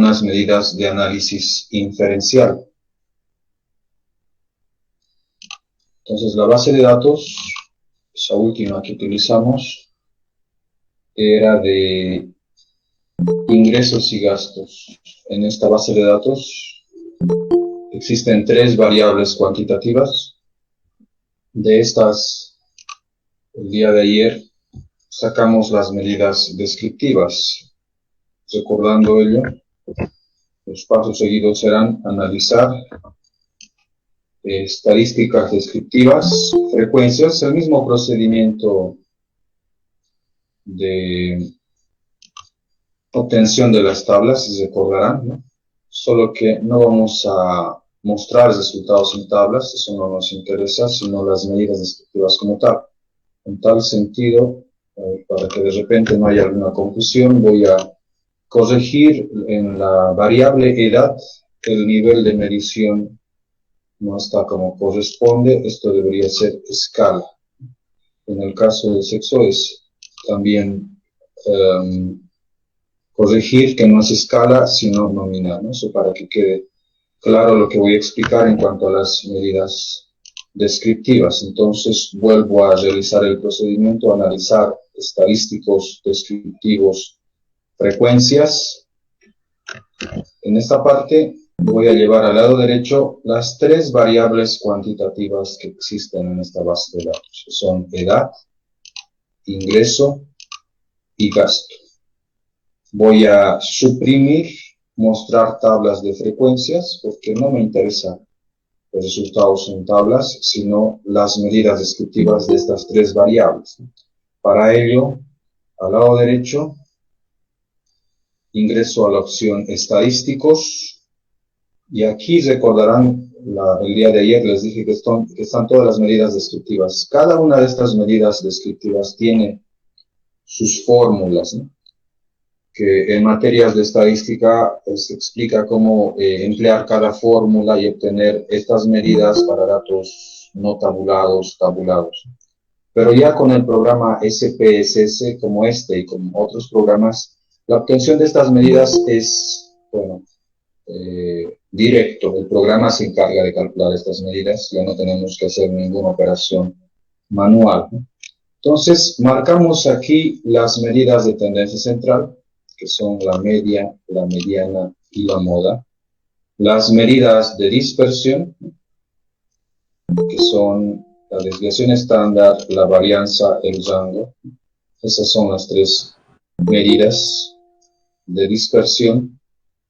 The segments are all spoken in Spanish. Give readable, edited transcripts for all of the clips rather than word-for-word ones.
algunas medidas de análisis inferencial. Entonces, la base de datos, esa última que utilizamos, era de ingresos y gastos. En esta base de datos existen 3 variables cuantitativas. De estas, el día de ayer, sacamos las medidas descriptivas. Recordando ello, los pasos seguidos serán analizar estadísticas descriptivas, frecuencias, el mismo procedimiento de obtención de las tablas, si se recordarán, ¿no? Solo que no vamos a mostrar resultados en tablas, eso no nos interesa, sino las medidas descriptivas como tal. En tal sentido, para que de repente no haya alguna confusión, voy a corregir en la variable edad el nivel de medición no está como corresponde, esto debería ser escala. En el caso del sexo es también corregir que no es escala sino nominal, ¿no? Eso para que quede claro lo que voy a explicar en cuanto a las medidas descriptivas. Entonces vuelvo a realizar el procedimiento, analizar estadísticos descriptivos, frecuencias. En esta parte voy a llevar al lado derecho las 3 variables cuantitativas que existen en esta base de datos, que son edad, ingreso y gasto. Voy a suprimir, mostrar tablas de frecuencias, porque no me interesan los resultados en tablas, sino las medidas descriptivas de estas 3 variables. Para ello, al lado derecho, ingreso a la opción estadísticos, y aquí recordarán, el día de ayer les dije que están todas las medidas descriptivas. Cada una de estas medidas descriptivas tiene sus fórmulas, ¿no? Que en materias de estadística se explica cómo emplear cada fórmula y obtener estas medidas para datos no tabulados, tabulados. Pero ya con el programa SPSS como este y con otros programas, la obtención de estas medidas es, bueno, directo. El programa se encarga de calcular estas medidas, ya no tenemos que hacer ninguna operación manual, ¿no? Entonces, marcamos aquí las medidas de tendencia central, que son la media, la mediana y la moda. Las medidas de dispersión, que son la desviación estándar, la varianza, el rango. Esas son las 3 medidas de dispersión.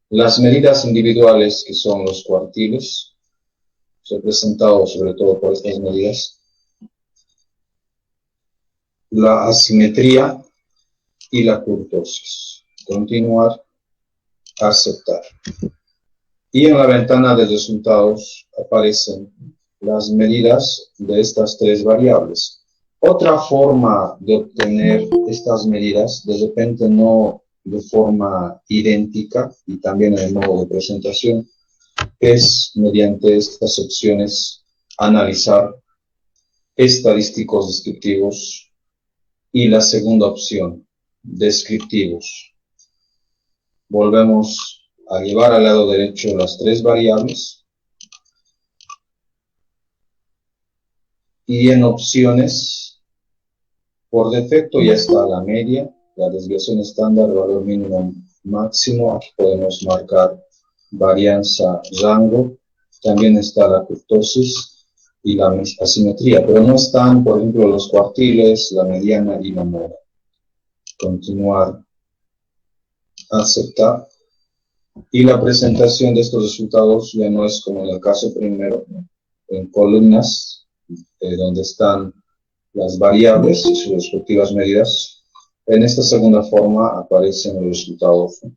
Las medidas individuales, que son los cuartiles, representados sobre todo por estas medidas. La asimetría y la kurtosis. Continuar, aceptar. Y en la ventana de resultados aparecen las medidas de estas 3 variables. Otra forma de obtener estas medidas, de repente no de forma idéntica y también en el modo de presentación, es mediante estas opciones analizar estadísticos descriptivos y la segunda opción, descriptivos. Volvemos a llevar al lado derecho las 3 variables y en opciones, por defecto ya está la media, la desviación estándar, valor mínimo máximo. Aquí podemos marcar varianza, rango. También está la kurtosis y la asimetría, pero no están, por ejemplo, los cuartiles, la mediana y la moda. Continuar, aceptar. Y la presentación de estos resultados ya no es como en el caso primero, ¿no? En columnas, donde están las variables y sus respectivas medidas. En esta segunda forma aparecen los resultados, ¿no?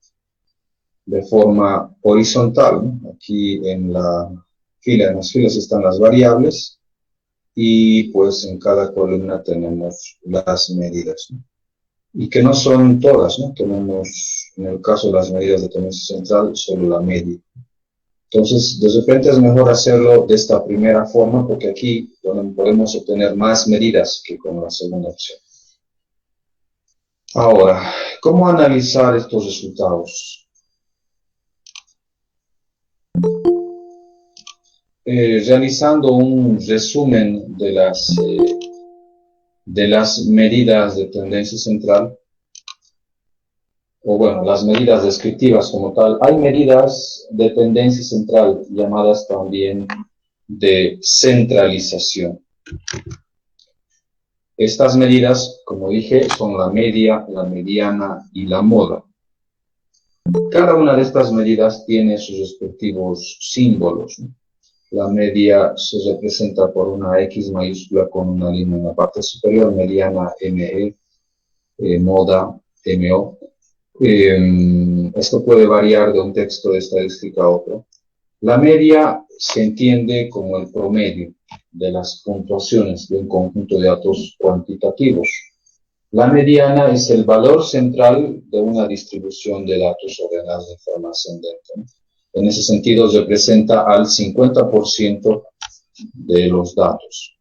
De forma horizontal, ¿no? Aquí en las filas están las variables y pues en cada columna tenemos las medidas, ¿no? Y que no son todas, ¿no? Tenemos, en el caso de las medidas de tendencia central, solo la media. Entonces, de repente es mejor hacerlo de esta primera forma, porque aquí podemos obtener más medidas que con la segunda opción. Ahora, ¿cómo analizar estos resultados? realizando un resumen de las medidas de tendencia central, o bueno, las medidas descriptivas como tal. Hay medidas de tendencia central llamadas también de centralización. Estas medidas, como dije, son la media, la mediana y la moda. Cada una de estas medidas tiene sus respectivos símbolos, ¿no? La media se representa por una X mayúscula con una línea en la parte superior, mediana ME, moda MO. Esto puede variar de un texto de estadística a otro. La media se entiende como el promedio de las puntuaciones de un conjunto de datos cuantitativos. La mediana es el valor central de una distribución de datos ordenados de forma ascendente, ¿no? En ese sentido, representa al 50% de los datos.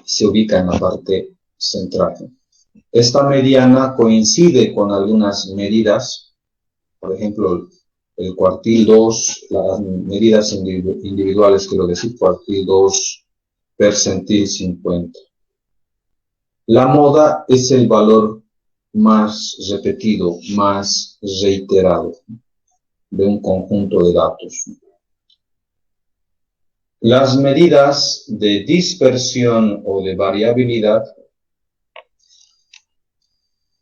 Se ubica en la parte central. Esta mediana coincide con algunas medidas, por ejemplo, el cuartil 2, las medidas individuales, quiero decir, cuartil 2, percentil 50. La moda es el valor más repetido, más reiterado de un conjunto de datos. Las medidas de dispersión o de variabilidad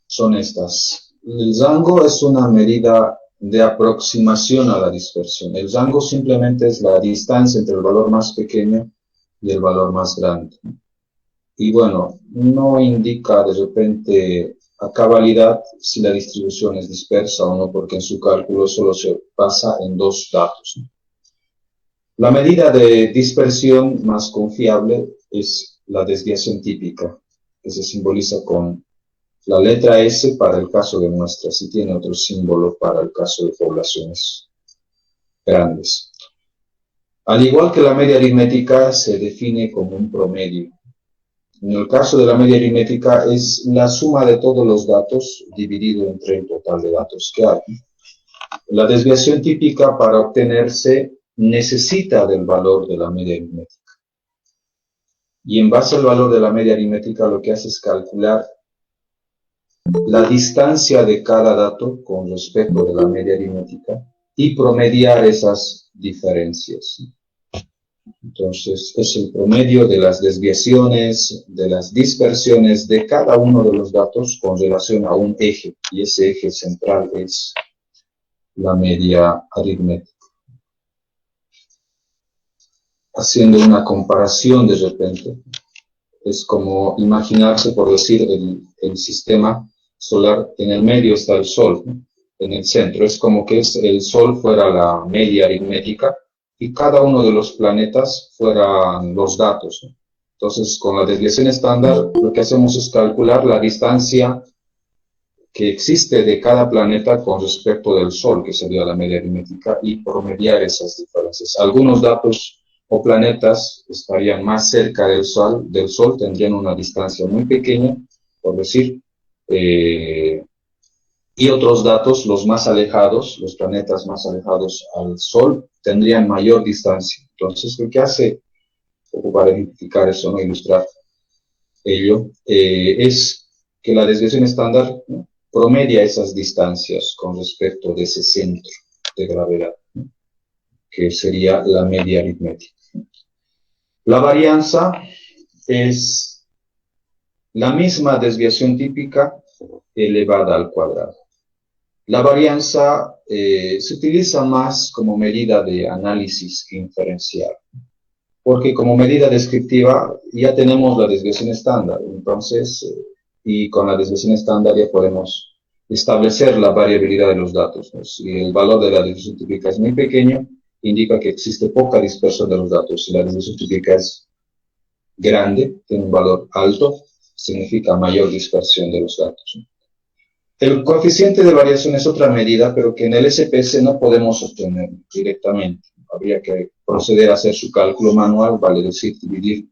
son estas. El rango es una medida de aproximación a la dispersión. El rango simplemente es la distancia entre el valor más pequeño y el valor más grande. Y bueno, no indica de repente a cabalidad si la distribución es dispersa o no, porque en su cálculo solo se basa en dos datos. La medida de dispersión más confiable es la desviación típica, que se simboliza con la letra S para el caso de muestras y tiene otro símbolo para el caso de poblaciones grandes. Al igual que la media aritmética, se define como un promedio. En el caso de la media aritmética es la suma de todos los datos dividido entre el total de datos que hay. La desviación típica para obtenerse necesita del valor de la media aritmética. Y en base al valor de la media aritmética lo que hace es calcular la distancia de cada dato con respecto de la media aritmética y promediar esas diferencias. Entonces, es el promedio de las desviaciones, de las dispersiones de cada uno de los datos con relación a un eje, y ese eje central es la media aritmética. Haciendo una comparación de repente, es como imaginarse, por decir, el sistema solar, en el medio está el Sol, ¿no? En el centro, es como que el Sol fuera la media aritmética, y cada uno de los planetas fueran los datos, ¿no? Entonces, con la desviación estándar, lo que hacemos es calcular la distancia que existe de cada planeta con respecto del Sol, que sería la media aritmética, y promediar esas diferencias. Algunos datos o planetas estarían más cerca del Sol, tendrían una distancia muy pequeña, por decir, y otros datos, los más alejados, los planetas más alejados al Sol, tendrían mayor distancia. Entonces, lo que hace, para identificar eso, ¿no? Ilustrar ello, es que la desviación estándar, ¿no?, promedia esas distancias con respecto de ese centro de gravedad, ¿no?, que sería la media aritmética. La varianza es la misma desviación típica elevada al cuadrado. La varianza se utiliza más como medida de análisis inferencial, porque como medida descriptiva ya tenemos la desviación estándar, entonces, y con la desviación estándar ya podemos establecer la variabilidad de los datos, ¿no? Si el valor de la desviación típica es muy pequeño, indica que existe poca dispersión de los datos. Si la desviación típica es grande, tiene un valor alto, significa mayor dispersión de los datos, ¿no? El coeficiente de variación es otra medida, pero que en el SPS no podemos obtener directamente. Habría que proceder a hacer su cálculo manual, vale decir, dividir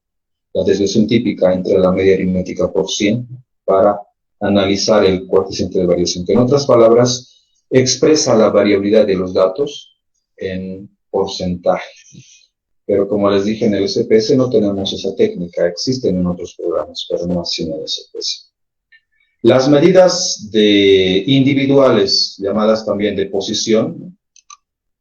la desviación típica entre la media aritmética por 100 para analizar el coeficiente de variación, que en otras palabras expresa la variabilidad de los datos en porcentaje. Pero como les dije, en el SPS no tenemos esa técnica, existen en otros programas, pero no así en el SPS. Las medidas individuales, llamadas también de posición,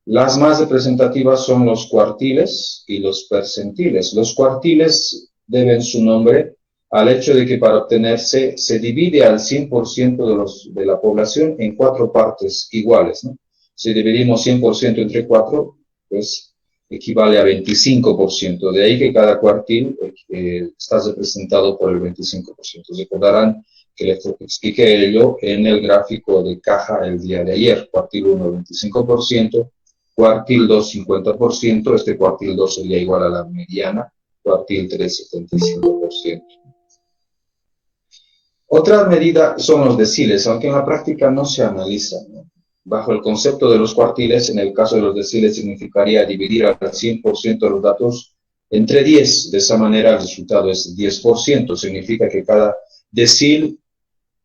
las más representativas son los cuartiles y los percentiles. Los cuartiles deben su nombre al hecho de que para obtenerse se divide al 100% de la población en 4 partes iguales, ¿no? Si dividimos 100% entre 4, pues equivale a 25%. De ahí que cada cuartil está representado por el 25%. Recordarán que les expliqué yo en el gráfico de caja el día de ayer. Cuartil 1, 25%. Cuartil 2, 50%, este cuartil 2 sería igual a la mediana, cuartil 3, 75%. Otra medida son los deciles, aunque en la práctica no se analizan, ¿no? Bajo el concepto de los cuartiles, en el caso de los deciles significaría dividir al 100% de los datos entre 10. De esa manera el resultado es 10%. Significa que cada decil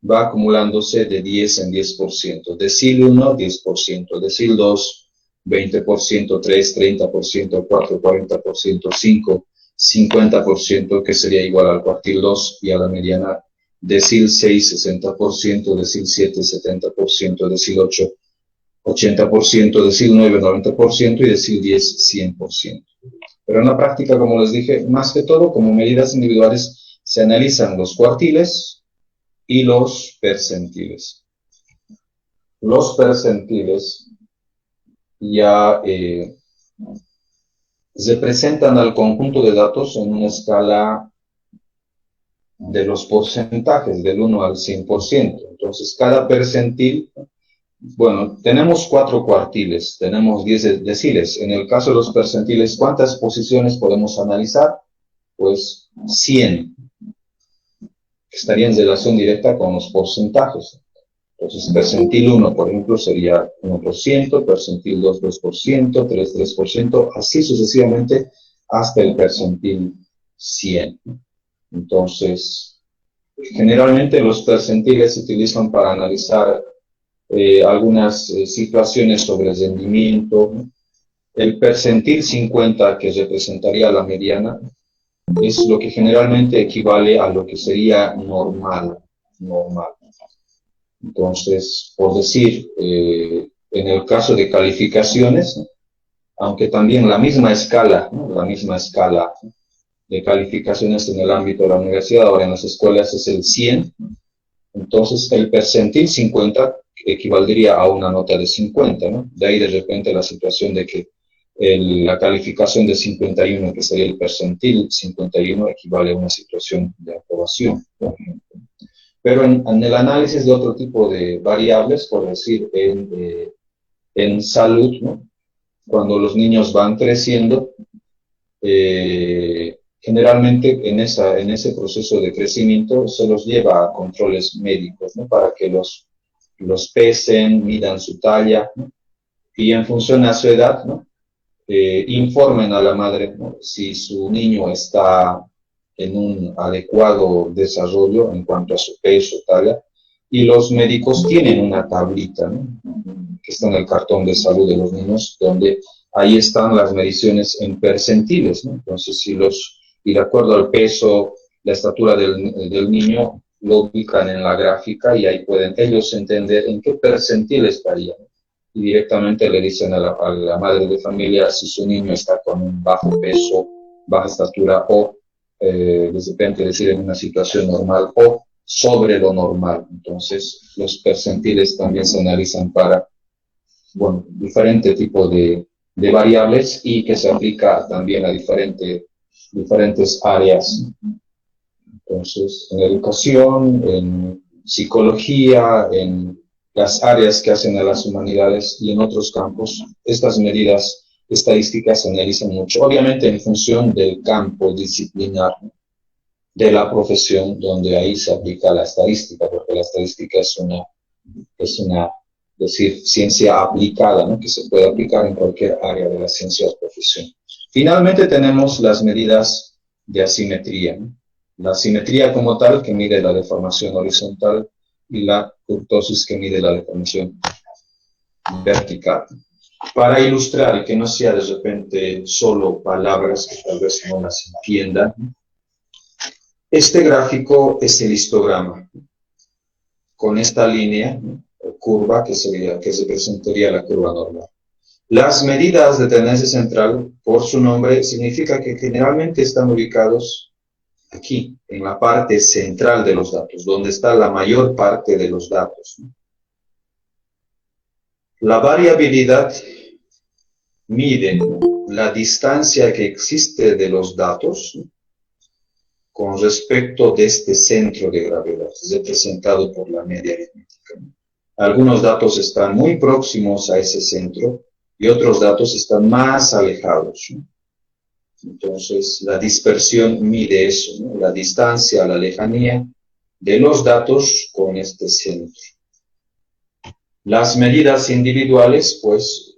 va acumulándose de 10 en 10%. Decil 1, 10%. Decil 2, 20%, 3, 30%, 4, 40%, 5, 50%, que sería igual al cuartil 2 y a la mediana. Decil 6, 60%, decil 7, 70%, decil 8, 80%, decil 9, 90% y decil 10, 100%. Pero en la práctica, como les dije, más que todo, como medidas individuales, se analizan los cuartiles y los percentiles. Los percentiles ya representan al conjunto de datos en una escala de los porcentajes, del 1 al 100%. Entonces, cada percentil, bueno, tenemos 4 cuartiles, tenemos 10 deciles. En el caso de los percentiles, ¿cuántas posiciones podemos analizar? Pues 100, que estaría en relación directa con los porcentajes. Entonces, percentil 1, por ejemplo, sería 1%, percentil 2, 2%, 3, 3%, así sucesivamente hasta el percentil 100. Entonces, generalmente los percentiles se utilizan para analizar algunas situaciones sobre el rendimiento. El percentil 50, que representaría la mediana, es lo que generalmente equivale a lo que sería normal. Entonces, por decir, en el caso de calificaciones, aunque también la misma escala, ¿no? La misma escala de calificaciones en el ámbito de la universidad, ahora en las escuelas es el 100, entonces el percentil 50 equivaldría a una nota de 50, ¿no? De ahí de repente la situación de que la calificación de 51, que sería el percentil 51, equivale a una situación de aprobación, por ejemplo. Pero en el análisis de otro tipo de variables, por decir, en salud, ¿no? Cuando los niños van creciendo, generalmente en ese proceso de crecimiento se los lleva a controles médicos, ¿no? Para que los pesen, midan su talla, ¿no? Y en función a su edad, ¿no? Informen a la madre, ¿no? Si su niño está en un adecuado desarrollo en cuanto a su peso, talla, y los médicos tienen una tablita, ¿no? Que está en el cartón de salud de los niños, donde ahí están las mediciones en percentiles, ¿no? Entonces, y de acuerdo al peso, la estatura del niño, lo ubican en la gráfica y ahí pueden ellos entender en qué percentil estaría, ¿no? Y directamente le dicen a la madre de familia si su niño está con un bajo peso, baja estatura o de repente decir en una situación normal o sobre lo normal. Entonces, los percentiles también se analizan para, bueno, diferente tipo de variables y que se aplica también a diferentes áreas. Entonces, en educación, en psicología, en las áreas que hacen a las humanidades y en otros campos, estas medidas estadísticas se analizan mucho, obviamente en función del campo disciplinar de la profesión donde ahí se aplica la estadística, porque la estadística es decir, ciencia aplicada, ¿no? Que se puede aplicar en cualquier área de la ciencia o profesión. Finalmente tenemos las medidas de asimetría, ¿no? La asimetría como tal, que mide la deformación horizontal, y la kurtosis, que mide la deformación vertical. Para ilustrar y que no sea de repente solo palabras que tal vez no las entiendan, este gráfico es el histograma, con esta línea o curva que se presentaría la curva normal. Las medidas de tendencia central, por su nombre, significa que generalmente están ubicados aquí, en la parte central de los datos, donde está la mayor parte de los datos. La variabilidad mide la distancia que existe de los datos con respecto de este centro de gravedad, representado por la media aritmética. Algunos datos están muy próximos a ese centro y otros datos están más alejados. Entonces, la dispersión mide eso, ¿no? La distancia, la lejanía de los datos con este centro. Las medidas individuales, pues,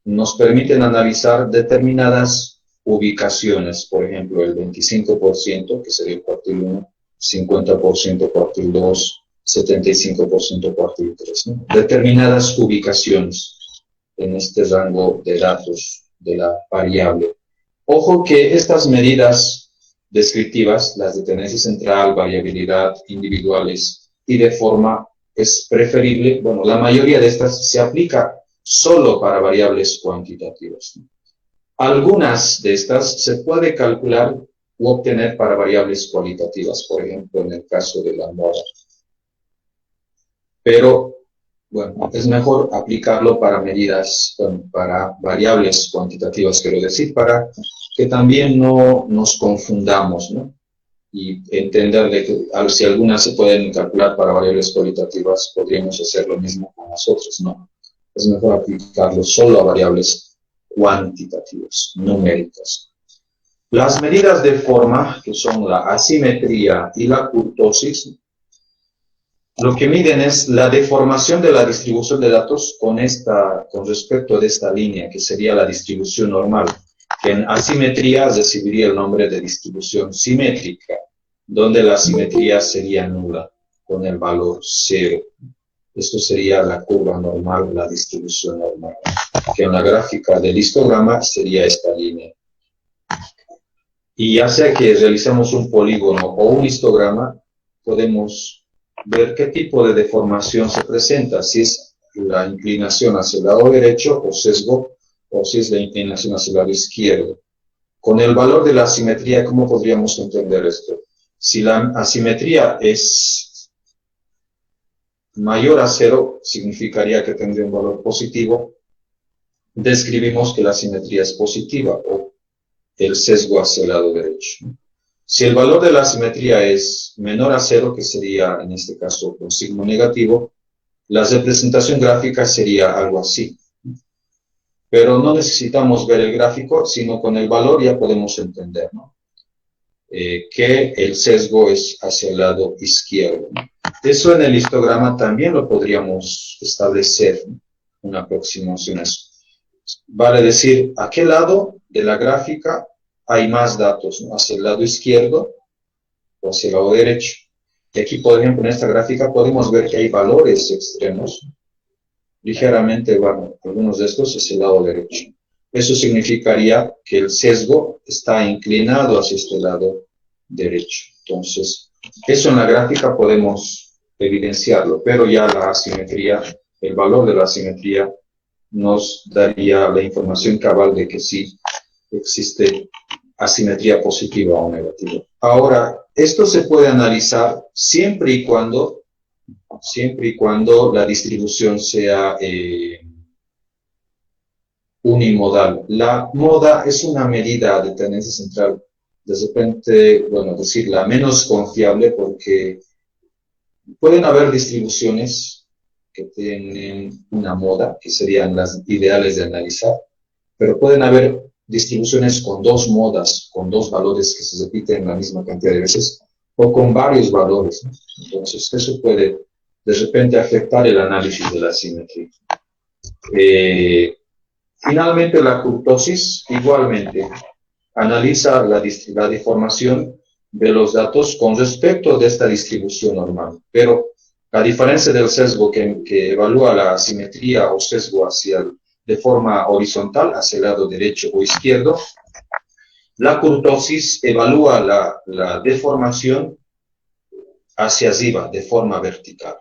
nos permiten analizar determinadas ubicaciones, por ejemplo, el 25%, que sería el cuartil 1, 50% cuartil 2, 75% cuartil 3, ¿no? Determinadas ubicaciones en este rango de datos de la variable. Ojo que estas medidas descriptivas, las de tendencia central, variabilidad, individuales y de forma, es preferible, bueno, la mayoría de estas se aplica solo para variables cuantitativas. Algunas de estas se puede calcular u obtener para variables cualitativas, por ejemplo, en el caso de la moda. Pero, bueno, es mejor aplicarlo para medidas, bueno, para variables cuantitativas, quiero decir, para que también no nos confundamos, ¿no? Y entender de que si algunas se pueden calcular para variables cualitativas, podríamos hacer lo mismo con las otras, ¿no? Es mejor aplicarlo solo a variables cuantitativas, numéricas. Las medidas de forma, que son la asimetría y la kurtosis, lo que miden es la deformación de la distribución de datos con respecto de esta línea, que sería la distribución normal, que en asimetría recibiría el nombre de distribución simétrica, donde la simetría sería nula, con el valor 0. Esto sería la curva normal, la distribución normal, que en la gráfica del histograma sería esta línea. Y ya sea que realicemos un polígono o un histograma, podemos ver qué tipo de deformación se presenta, si es la inclinación hacia el lado derecho o sesgo, o si es la inclinación hacia el lado izquierdo. Con el valor de la asimetría, ¿cómo podríamos entender esto? Si la asimetría es mayor a 0, significaría que tendría un valor positivo. Describimos que la asimetría es positiva o el sesgo hacia el lado derecho. Si el valor de la asimetría es menor a 0, que sería en este caso con signo negativo, la representación gráfica sería algo así. Pero no necesitamos ver el gráfico, sino con el valor ya podemos entender, ¿no? Que el sesgo es hacia el lado izquierdo, ¿no? Eso en el histograma también lo podríamos establecer, ¿no? Una aproximación a eso. Vale decir, ¿a qué lado de la gráfica hay más datos, ¿no? ¿Hacia el lado izquierdo o hacia el lado derecho? Y aquí, por ejemplo, en esta gráfica podemos ver que hay valores extremos, ligeramente, bueno, algunos de estos hacia el lado derecho. Eso significaría que el sesgo está inclinado hacia este lado derecho. Entonces, eso en la gráfica podemos evidenciarlo, pero ya la asimetría, el valor de la asimetría nos daría la información cabal de que sí existe asimetría positiva o negativa. Ahora, esto se puede analizar siempre y cuando la distribución sea unimodal. La moda es una medida de tendencia central, de repente, bueno, decir la menos confiable, porque pueden haber distribuciones que tienen una moda, que serían las ideales de analizar, pero pueden haber distribuciones con dos modas, con dos valores que se repiten la misma cantidad de veces, o con varios valores, ¿no? Entonces, eso puede de repente afectar el análisis de la simetría. Finalmente, la kurtosis igualmente analiza la deformación de los datos con respecto de esta distribución normal, pero a diferencia del sesgo que evalúa la simetría o sesgo hacia de forma horizontal hacia el lado derecho o izquierdo. La kurtosis evalúa la deformación hacia arriba, de forma vertical.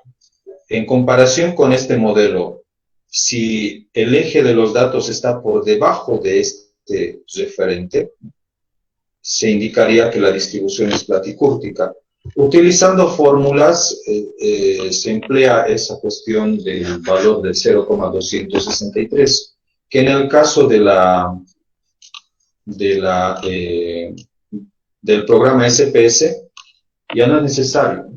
En comparación con este modelo, si el eje de los datos está por debajo de este referente, se indicaría que la distribución es platicúrtica. Utilizando fórmulas, se emplea esa cuestión del valor de 0,263, que en el caso del programa SPS ya no es necesario.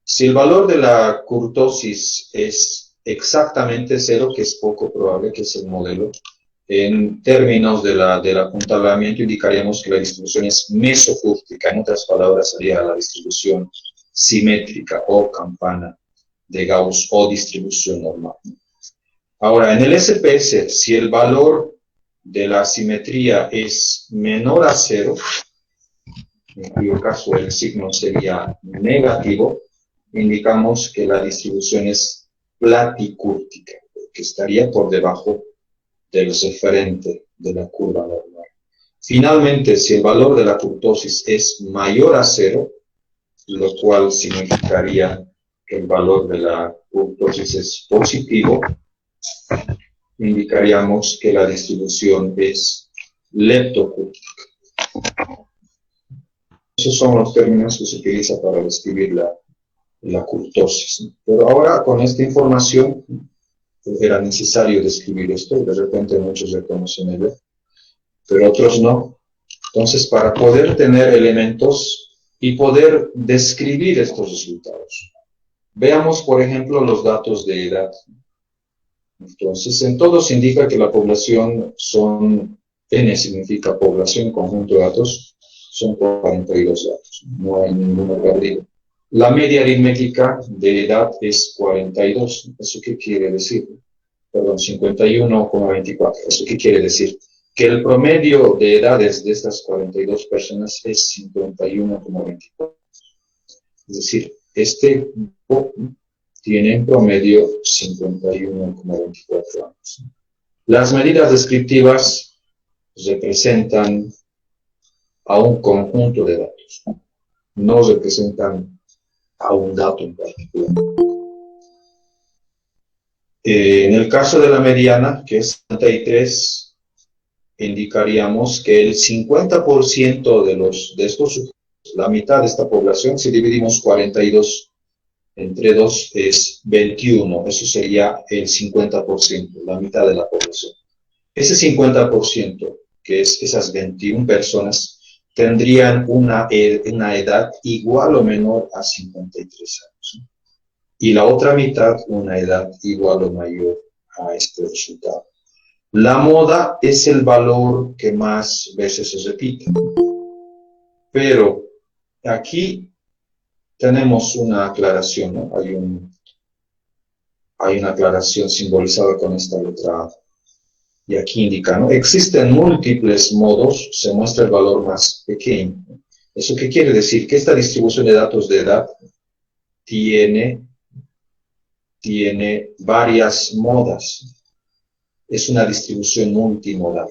Si el valor de la kurtosis es exactamente 0, que es poco probable, que es el modelo, en términos del apuntalamiento indicaríamos que la distribución es mesocúrtica, en otras palabras sería la distribución simétrica o campana de Gauss o distribución normal. Ahora, en el SPS, si el valor de la simetría es menor a 0, en cuyo caso el signo sería negativo, indicamos que la distribución es platicúrtica, que estaría por debajo del referente de la curva normal. Finalmente, si el valor de la kurtosis es mayor a 0, lo cual significaría que el valor de la kurtosis es positivo, indicaríamos que la distribución es leptocúrtica. Esos son los términos que se utilizan para describir la kurtosis. Pero ahora, con esta información, era necesario describir esto, y de repente muchos reconocen ello, pero otros no. Entonces, para poder tener elementos y poder describir estos resultados, veamos, por ejemplo, los datos de edad. Entonces, en todos indica que la población son, N significa población, conjunto de datos, son 42 datos, no hay ninguno perdido. La media aritmética de edad es 42. ¿Eso qué quiere decir? Perdón, 51,24. ¿Eso qué quiere decir? Que el promedio de edades de estas 42 personas es 51,24. Es decir, este grupo tiene en promedio 51,24 años. Las medidas descriptivas representan a un conjunto de datos, no representan a un dato en particular. En el caso de la mediana, que es 33, indicaríamos que el 50% de estos sujetos, la mitad de esta población, si dividimos 42 entre 2 es 21, eso sería el 50%, la mitad de la población. Ese 50%, que es esas 21 personas, tendrían una edad igual o menor a 53 años. Y la otra mitad, una edad igual o mayor a este resultado. La moda es el valor que más veces se repite. Pero aquí tenemos una aclaración, ¿no? Hay una aclaración simbolizada con esta letra A. Y aquí indica, ¿no? Existen múltiples modos, se muestra el valor más pequeño. ¿Eso qué quiere decir? Que esta distribución de datos de edad tiene varias modas. Es una distribución multimodal.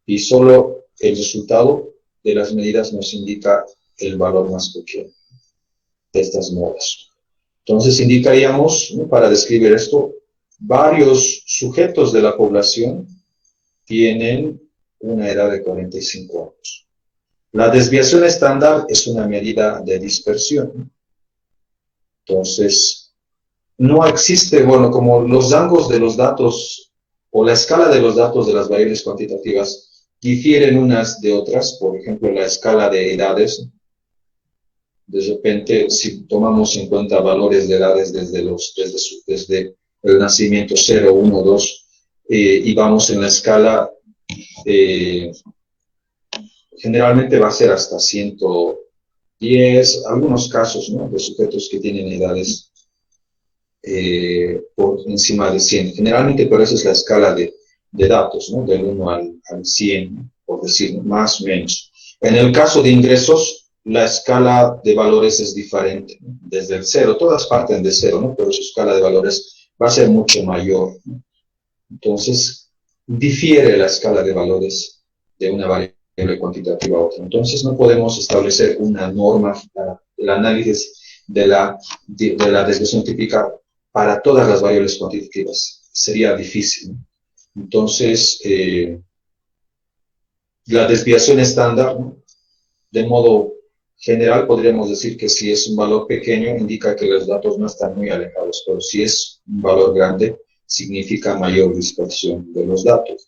Y solo el resultado de las medidas nos indica el valor más pequeño de estas modas. Entonces indicaríamos, ¿no? Para describir esto, varios sujetos de la población tienen una edad de 45 años. La desviación estándar es una medida de dispersión. Entonces, no existe, bueno, como los rangos de los datos o la escala de los datos de las variables cuantitativas difieren unas de otras, por ejemplo, la escala de edades, de repente, si tomamos en cuenta valores de edades desde el nacimiento 0, 1, 2, y vamos en la escala, generalmente va a ser hasta 110, algunos casos, ¿no?, de sujetos que tienen edades por encima de 100. Generalmente, pero esa es la escala de datos, ¿no?, del 1 al 100, por decir, más o menos. En el caso de ingresos, la escala de valores es diferente, ¿no? Desde el 0, todas parten de 0, ¿no?, pero su escala de valores va a ser mucho mayor, ¿no? Entonces, difiere la escala de valores de una variable cuantitativa a otra. Entonces, no podemos establecer una norma para el análisis de la desviación típica para todas las variables cuantitativas. Sería difícil. Entonces, la desviación estándar, ¿no? De modo general, podríamos decir que si es un valor pequeño, indica que los datos no están muy alejados, pero si es un valor grande, significa mayor dispersión de los datos.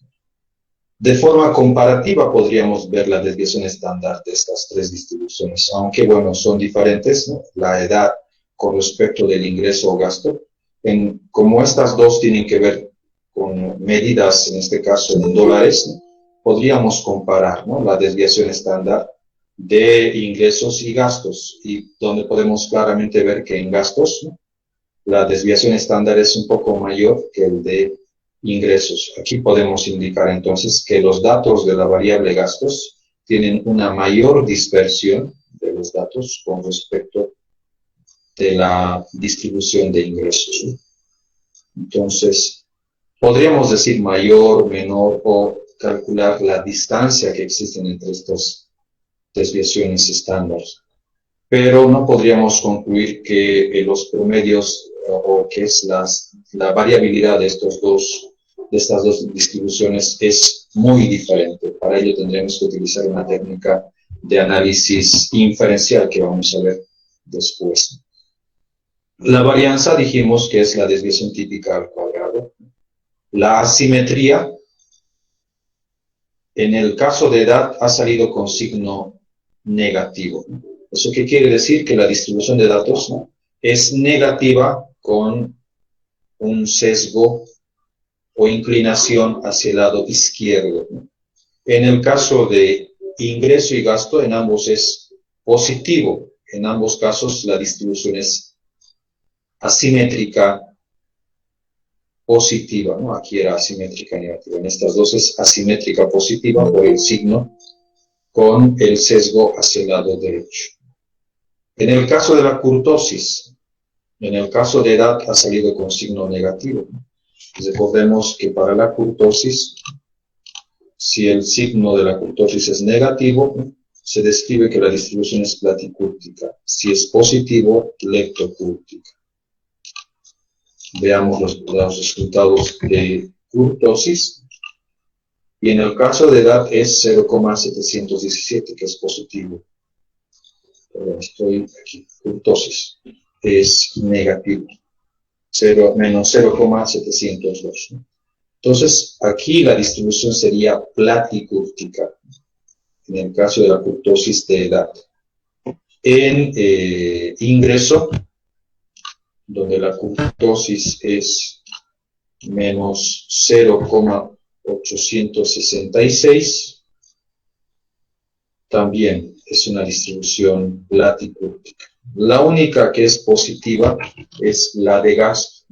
De forma comparativa, podríamos ver la desviación estándar de estas tres distribuciones, aunque, bueno, son diferentes, ¿no? La edad con respecto del ingreso o gasto. Como estas dos tienen que ver con medidas, en este caso en dólares, ¿no? Podríamos comparar, ¿no? La desviación estándar de ingresos y gastos, y donde podemos claramente ver que en gastos, ¿no? La desviación estándar es un poco mayor que el de ingresos. Aquí podemos indicar entonces que los datos de la variable gastos tienen una mayor dispersión de los datos con respecto de la distribución de ingresos, ¿no? Entonces, podríamos decir mayor, menor o calcular la distancia que existe entre estas desviaciones estándar. Pero no podríamos concluir que los promedios o que es la variabilidad de estas dos distribuciones es muy diferente. Para ello tendremos que utilizar una técnica de análisis inferencial que vamos a ver después. La varianza dijimos que es la desviación típica al cuadrado. La asimetría, en el caso de edad, ha salido con signo negativo. ¿Eso qué quiere decir? Que la distribución de datos, ¿no?, es negativa con un sesgo o inclinación hacia el lado izquierdo, ¿no? En el caso de ingreso y gasto, en ambos es positivo. En ambos casos la distribución es asimétrica positiva, ¿no? Aquí era asimétrica negativa. En estas dos es asimétrica positiva por el signo con el sesgo hacia el lado derecho. En el caso de la kurtosis, en el caso de edad ha salido con signo negativo. Recordemos que para la kurtosis, si el signo de la kurtosis es negativo, se describe que la distribución es platicúrtica. Si es positivo, leptocúrtica. Veamos los resultados de kurtosis. Y en el caso de edad es 0,717, que es positivo. Perdón, estoy aquí. Kurtosis es negativo. Menos 0,702. ¿no? Entonces, aquí la distribución sería platicúrtica, en el caso de la kurtosis de edad. En ingreso, donde la kurtosis es menos 0,866, también es una distribución platicúrtica. La única que es positiva es la de gasto,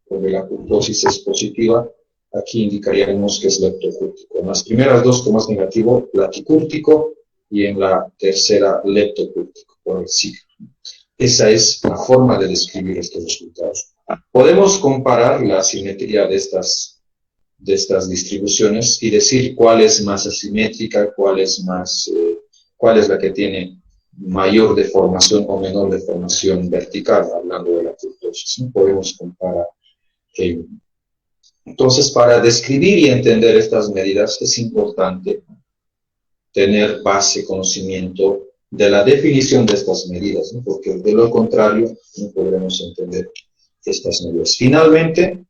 donde la kurtosis es positiva. Aquí indicaríamos que es leptocúrtico. En las primeras dos, como es negativo, platicúrtico, y en la tercera, leptocúrtico, por el signo. Esa es la forma de describir estos resultados. Podemos comparar la simetría de estas distribuciones y decir cuál es más asimétrica, cuál es la que tiene mayor deformación o menor deformación vertical, hablando de la kurtosis, ¿no? Podemos comparar. Entonces, para describir y entender estas medidas es importante tener base, conocimiento de la definición de estas medidas, ¿no? Porque de lo contrario no podremos entender estas medidas. Finalmente,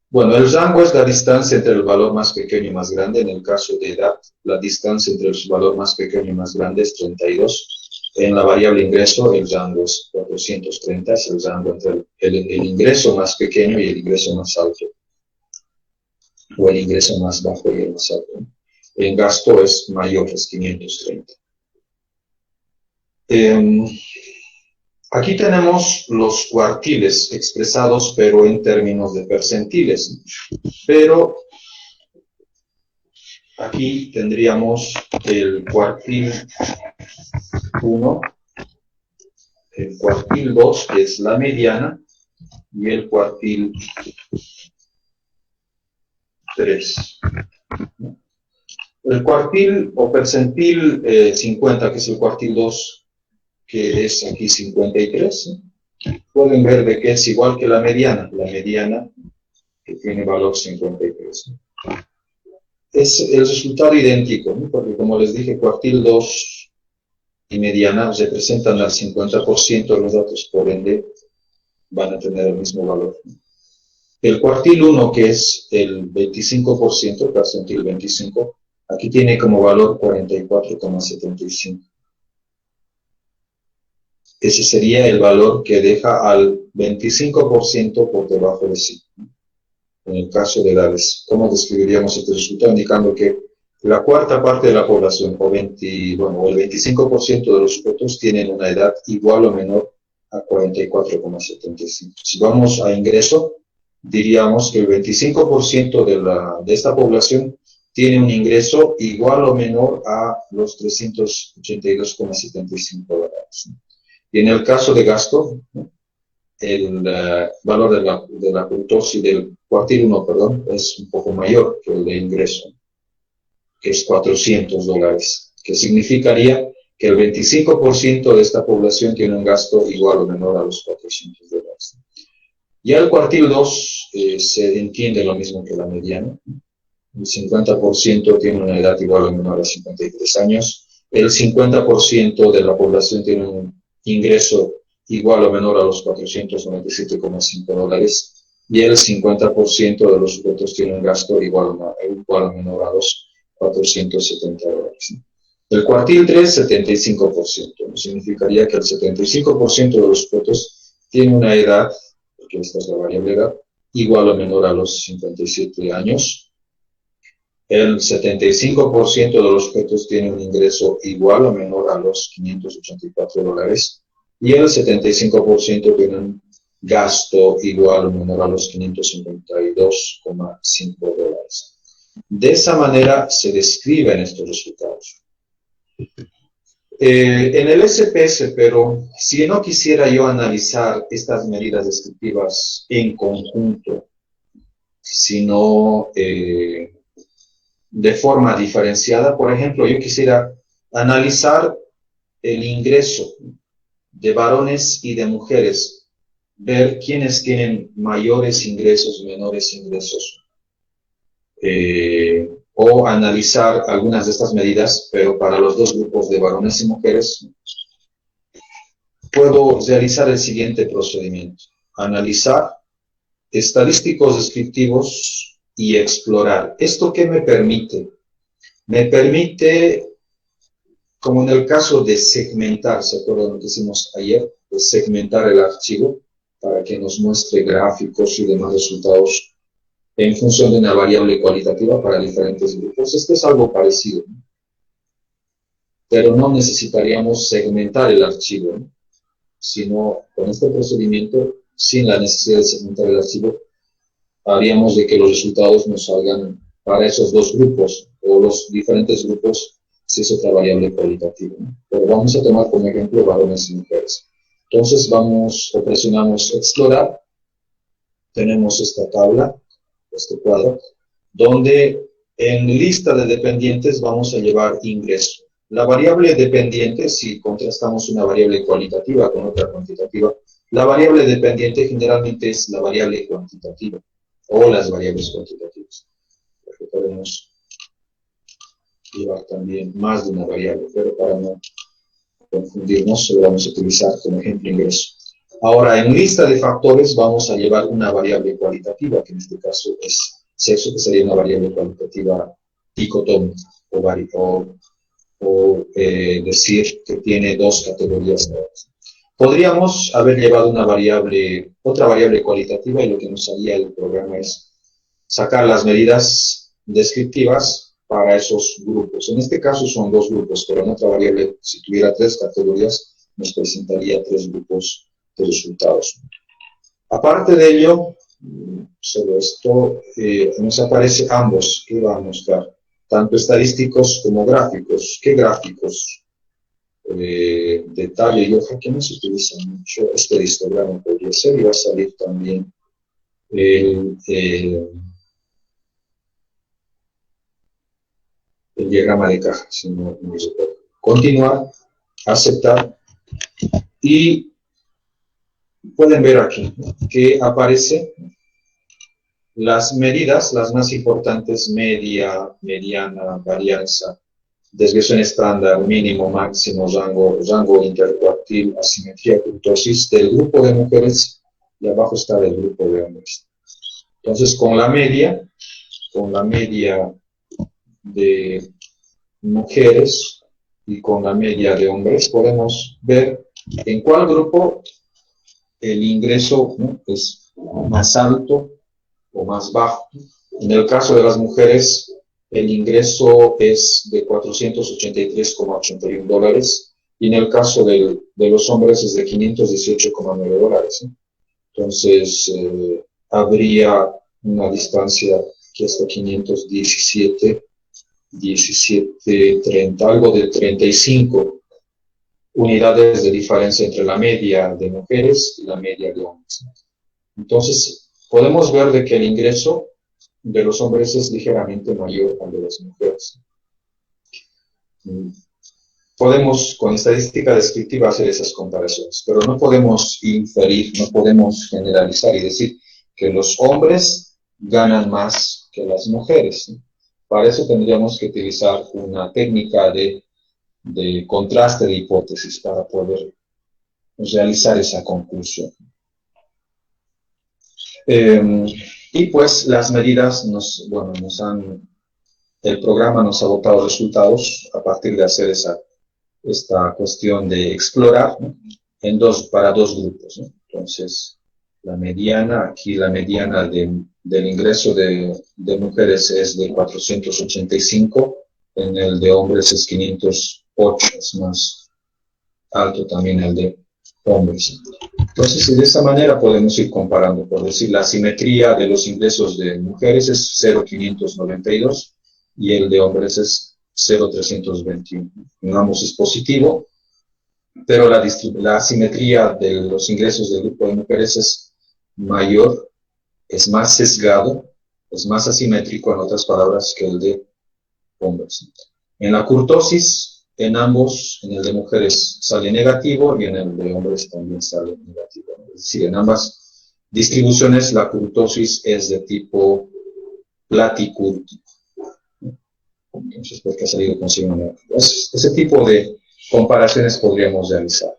bueno, el rango es la distancia entre el valor más pequeño y más grande. En el caso de edad, la distancia entre el valor más pequeño y más grande es 32. En la variable ingreso, el rango es 430, es el rango entre el ingreso más pequeño y el ingreso más alto, o el ingreso más bajo y el más alto. En gasto es mayor, es 530. Aquí tenemos los cuartiles expresados, pero en términos de percentiles. Pero aquí tendríamos el cuartil 1, el cuartil 2, que es la mediana, y el cuartil 3. El cuartil o percentil 50, que es el cuartil 2, que es aquí 53, pueden ver de que es igual que la mediana que tiene valor 53. Es el resultado idéntico, ¿no? Porque como les dije, cuartil 2 y mediana representan al 50% de los datos, por ende van a tener el mismo valor. El cuartil 1, que es el 25%, el percentil 25, aquí tiene como valor 44,75. Ese sería el valor que deja al 25% por debajo de sí. En el caso de edades, ¿cómo describiríamos este resultado? Indicando que la cuarta parte de la población, o el 25% de los sujetos, tienen una edad igual o menor a 44,75. Si vamos a ingreso, diríamos que el 25% de esta población tiene un ingreso igual o menor a los 382,75 dólares. Y en el caso de gasto, el valor de la kurtosis del cuartil 1, perdón, es un poco mayor que el de ingreso, que es 400 dólares, que significaría que el 25% de esta población tiene un gasto igual o menor a los 400 dólares. Ya el cuartil 2 se entiende lo mismo que la mediana. El 50% tiene una edad igual o menor a 53 años. El 50% de la población tiene un ingreso igual o menor a los 497,5 dólares. Y el 50% de los sujetos tiene un gasto igual o menor a los 470 dólares. El cuartil 3, 75%. Significaría que el 75% de los sujetos tiene una edad, porque esta es la variable edad, igual o menor a los 57 años. El 75% de los sujetos tiene un ingreso igual o menor a los 584 dólares. Y el 75% tiene un gasto igual o menor a los 552,5 dólares. De esa manera se describen estos resultados. En el SPS, pero si no quisiera yo analizar estas medidas descriptivas en conjunto, sino de forma diferenciada, por ejemplo, yo quisiera analizar el ingreso de varones y de mujeres, ver quiénes tienen mayores ingresos, menores ingresos, o analizar algunas de estas medidas, pero para los dos grupos de varones y mujeres, puedo realizar el siguiente procedimiento: analizar estadísticos descriptivos y explorar. ¿Esto qué me permite? Me permite, como en el caso de segmentar, ¿se acuerdan lo que hicimos ayer? De segmentar el archivo para que nos muestre gráficos y demás resultados en función de una variable cualitativa para diferentes grupos. Esto es algo parecido, ¿no? Pero no necesitaríamos segmentar el archivo, ¿no? Sino con este procedimiento, sin la necesidad de segmentar el archivo, haríamos de que los resultados nos salgan para esos dos grupos, o los diferentes grupos, si es otra variable cualitativa, ¿no? Pero vamos a tomar como ejemplo varones y mujeres. Entonces presionamos explorar, tenemos esta tabla, este cuadro, donde en lista de dependientes vamos a llevar ingreso. La variable dependiente, si contrastamos una variable cualitativa con otra cuantitativa, la variable dependiente generalmente es la variable cuantitativa o las variables cuantitativas. Porque podemos llevar también más de una variable, pero para no confundirnos, solo vamos a utilizar como ejemplo ingreso. Ahora, en lista de factores vamos a llevar una variable cualitativa, que en este caso es sexo, que sería una variable cualitativa dicotómica, o decir que tiene dos categorías. Podríamos haber llevado otra variable cualitativa, y lo que nos haría el programa es sacar las medidas descriptivas para esos grupos. En este caso son dos grupos, pero en otra variable, si tuviera tres categorías, nos presentaría tres grupos de resultados. Aparte de ello, sobre esto, nos aparece ambos, que va a mostrar, tanto estadísticos como gráficos. ¿Qué gráficos? Detalle y hoja, que no se utiliza mucho. Este histograma podría ser, y va a salir también el diagrama de caja, si no se puede. Continuar, aceptar, y pueden ver aquí que aparece las medidas, las más importantes: media, mediana, varianza, desviación estándar, mínimo, máximo, rango intercuartil, asimetría, kurtosis del grupo de mujeres, y abajo está del grupo de hombres. Entonces, con la media de mujeres y con la media de hombres, podemos ver en cuál grupo el ingreso, ¿no?, es más alto o más bajo. En el caso de las mujeres, el ingreso es de $483,81, y en el caso de los hombres es de $518,9. Entonces, habría una distancia que es de 30, algo de 35 unidades de diferencia entre la media de mujeres y la media de hombres. Entonces, podemos ver de que el ingreso de los hombres es ligeramente mayor al de las mujeres. Podemos, con estadística descriptiva, hacer esas comparaciones, pero no podemos inferir, no podemos generalizar y decir que los hombres ganan más que las mujeres. Para eso tendríamos que utilizar una técnica de contraste de hipótesis para poder realizar esa conclusión. Y pues las medidas el programa nos ha botado resultados a partir de hacer esta cuestión de explorar, ¿no?, para dos grupos, ¿no? Entonces, la mediana del ingreso de mujeres es de 485, en el de hombres es 508, es más alto también el de hombres. Entonces, de esa manera podemos ir comparando. Por decir, la simetría de los ingresos de mujeres es 0,592 y el de hombres es 0,321. En ambos es positivo, pero la simetría de los ingresos del grupo de mujeres es mayor, es más sesgado, es más asimétrico, en otras palabras, que el de hombres. En la kurtosis, en ambos, en el de mujeres sale negativo y en el de hombres también sale negativo. Es decir, en ambas distribuciones la kurtosis es de tipo platicúrtico. Entonces, ¿por qué ha salido con signo negativo? Ese tipo de comparaciones podríamos realizar.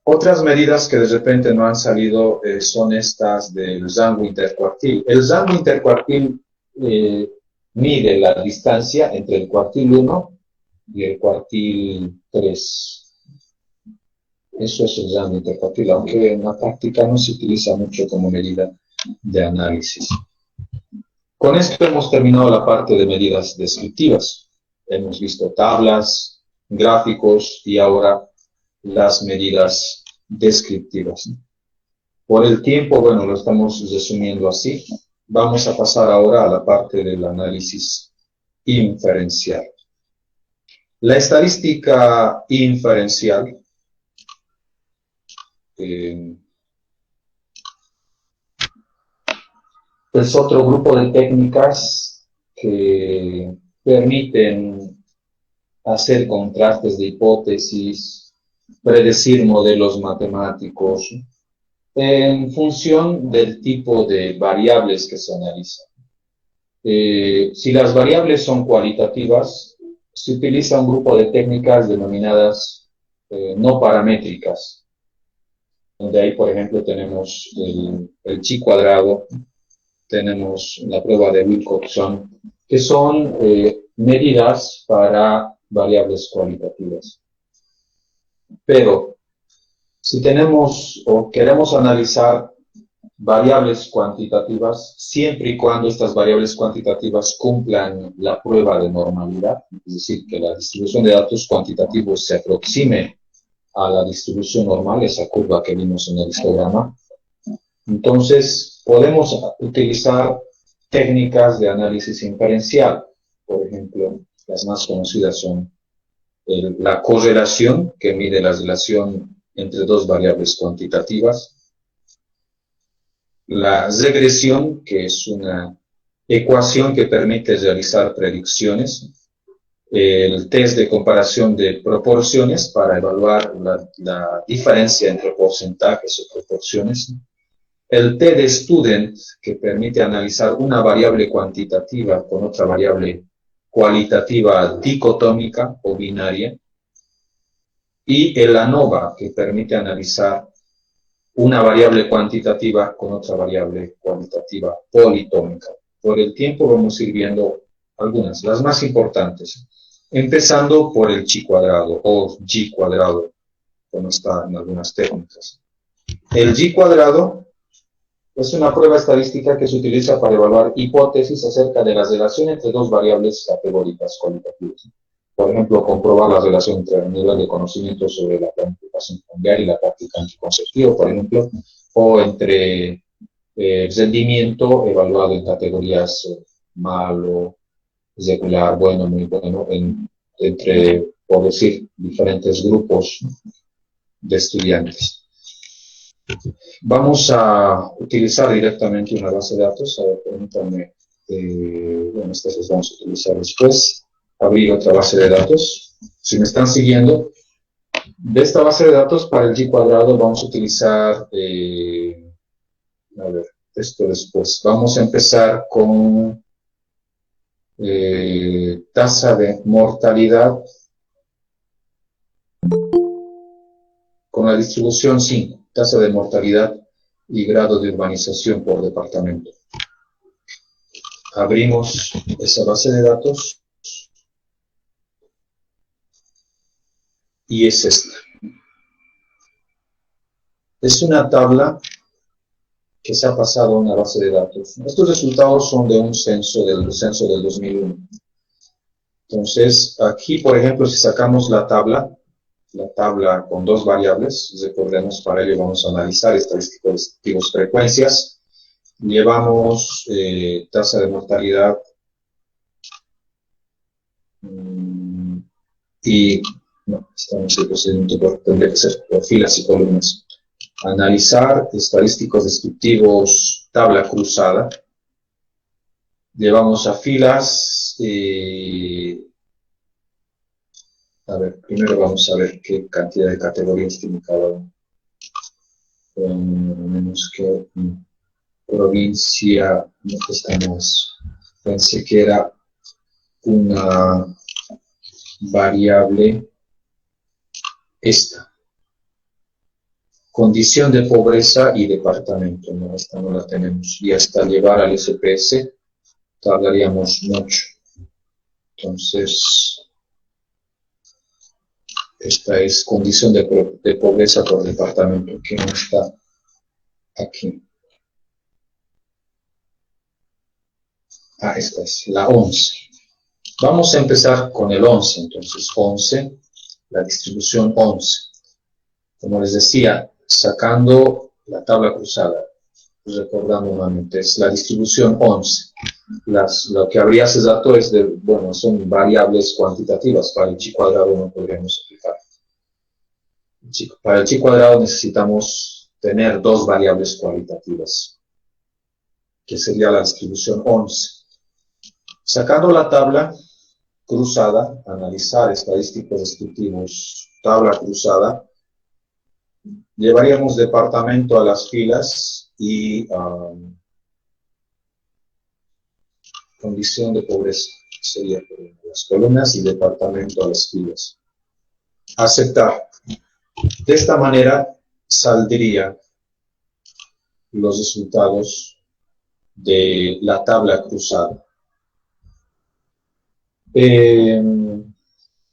Otras medidas que de repente no han salido son estas del rango intercuartil. El rango intercuartil mide la distancia entre el cuartil 1 y el cuartil 3. Eso es el rango intercuartil, aunque en la práctica no se utiliza mucho como medida de análisis. Con esto hemos terminado la parte de medidas descriptivas. Hemos visto tablas, gráficos y ahora las medidas descriptivas. Por el tiempo, bueno, lo estamos resumiendo así. Vamos a pasar ahora a la parte del análisis inferencial. La estadística inferencial es otro grupo de técnicas que permiten hacer contrastes de hipótesis, predecir modelos matemáticos en función del tipo de variables que se analizan. Si las variables son cualitativas, se utiliza un grupo de técnicas denominadas no paramétricas, donde ahí, por ejemplo, tenemos el chi cuadrado, tenemos la prueba de Wilcoxon, que son medidas para variables cualitativas. Pero si tenemos o queremos analizar variables cuantitativas, siempre y cuando estas variables cuantitativas cumplan la prueba de normalidad, es decir, que la distribución de datos cuantitativos se aproxime a la distribución normal, esa curva que vimos en el histograma, entonces podemos utilizar técnicas de análisis inferencial. Por ejemplo, las más conocidas son la correlación, que mide la relación entre dos variables cuantitativas; la regresión, que es una ecuación que permite realizar predicciones; el test de comparación de proporciones para evaluar la diferencia entre porcentajes o proporciones, el t-de-student, que permite analizar una variable cuantitativa con otra variable cualitativa dicotómica o binaria, y el ANOVA, que permite analizar una variable cuantitativa con otra variable cualitativa politómica. Por el tiempo vamos a ir viendo algunas, las más importantes, empezando por el chi cuadrado o g cuadrado, como está en algunas técnicas. El g cuadrado es una prueba estadística que se utiliza para evaluar hipótesis acerca de la relación entre dos variables categóricas cualitativas. Por ejemplo, comprobar la relación entre el nivel de conocimiento sobre la planificación familiar y la práctica anticonceptiva, por ejemplo, o entre rendimiento evaluado en categorías malo, regular, bueno, muy bueno, entre, por decir, diferentes grupos de estudiantes. Vamos a utilizar directamente una base de datos. A ver, permítanme, bueno, estas las vamos a utilizar después. Abrir otra base de datos. Si me están siguiendo, de esta base de datos para el G cuadrado vamos a utilizar, a ver, esto después. Vamos a empezar con tasa de mortalidad con la distribución 5, tasa de mortalidad y grado de urbanización por departamento. Abrimos esa base de datos y es esta. Es una tabla que se ha pasado a una base de datos. Estos resultados son de un censo del 2001. Entonces, aquí, por ejemplo, si sacamos la tabla con dos variables, recordemos, para ello vamos a analizar estadísticos descriptivos frecuencias, llevamos tasa de mortalidad y, no, estamos en el procedimiento, tendría que ser por filas y columnas. Analizar estadísticos descriptivos tabla cruzada, llevamos a filas, a ver, primero vamos a ver qué cantidad de categorías tiene cada uno. Menos que provincia, no estamos, pensé que era una variable esta. Condición de pobreza y departamento, no, esta no la tenemos. Y hasta llevar al SPS tardaríamos mucho. Entonces, esta es condición de pobreza por departamento, que no está aquí. Ah, esta es la 11. Vamos a empezar con el 11, entonces 11, la distribución 11. Como les decía, sacando la tabla cruzada, recordando nuevamente, es la distribución 11. Lo que habría ese dato es de, bueno, son variables cuantitativas, para el chi cuadrado no podríamos aplicar. Para el chi cuadrado necesitamos tener dos variables cualitativas, que sería la distribución 11. Sacando la tabla cruzada, analizar estadísticos descriptivos, tabla cruzada, llevaríamos departamento a las filas y condición de pobreza sería las columnas y departamento a las filas. Aceptar. De esta manera saldrían los resultados de la tabla cruzada.